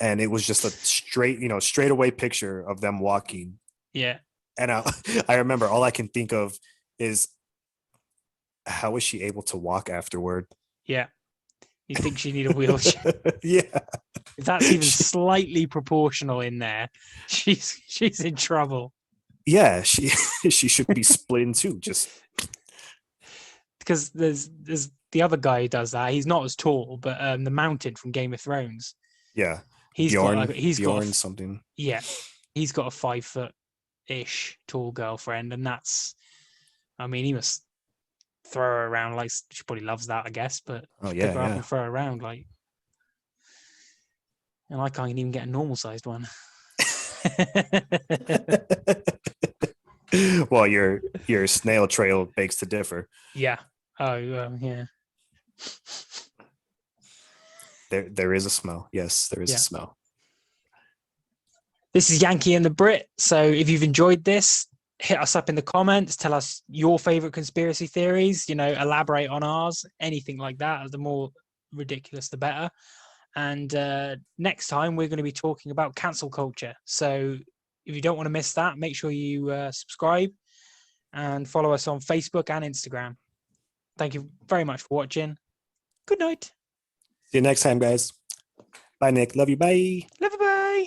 Speaker 1: And it was just a straight away picture of them walking.
Speaker 2: Yeah.
Speaker 1: And I remember all I can think of is how was she able to walk afterward?
Speaker 2: Yeah. You think she need a wheelchair?
Speaker 1: Yeah.
Speaker 2: If that's even slightly proportional in there, she's in trouble.
Speaker 1: Yeah, she should be split in two. Just
Speaker 2: because there's the other guy who does that. He's not as tall, but the Mountain from Game of Thrones.
Speaker 1: Yeah.
Speaker 2: He's got
Speaker 1: something.
Speaker 2: Yeah. He's got a 5-foot-ish tall girlfriend, and that's, I mean, he must throw her around like she probably loves that, I guess, but pick her up and throw her around like, and I can't even get a normal sized one.
Speaker 1: Well, your snail trail begs to differ.
Speaker 2: Yeah. Oh, yeah.
Speaker 1: There is a smell. Yes, there is a smell.
Speaker 2: This is Yankee and the Brit. So if you've enjoyed this, hit us up in the comments. Tell us your favorite conspiracy theories. Elaborate on ours. Anything like that. The more ridiculous, the better. And next time we're going to be talking about cancel culture. So if you don't want to miss that, make sure you subscribe and follow us on Facebook and Instagram. Thank you very much for watching. Good night.
Speaker 1: See you next time, guys. Bye, Nick. Love you. Bye.
Speaker 2: Love you. Bye.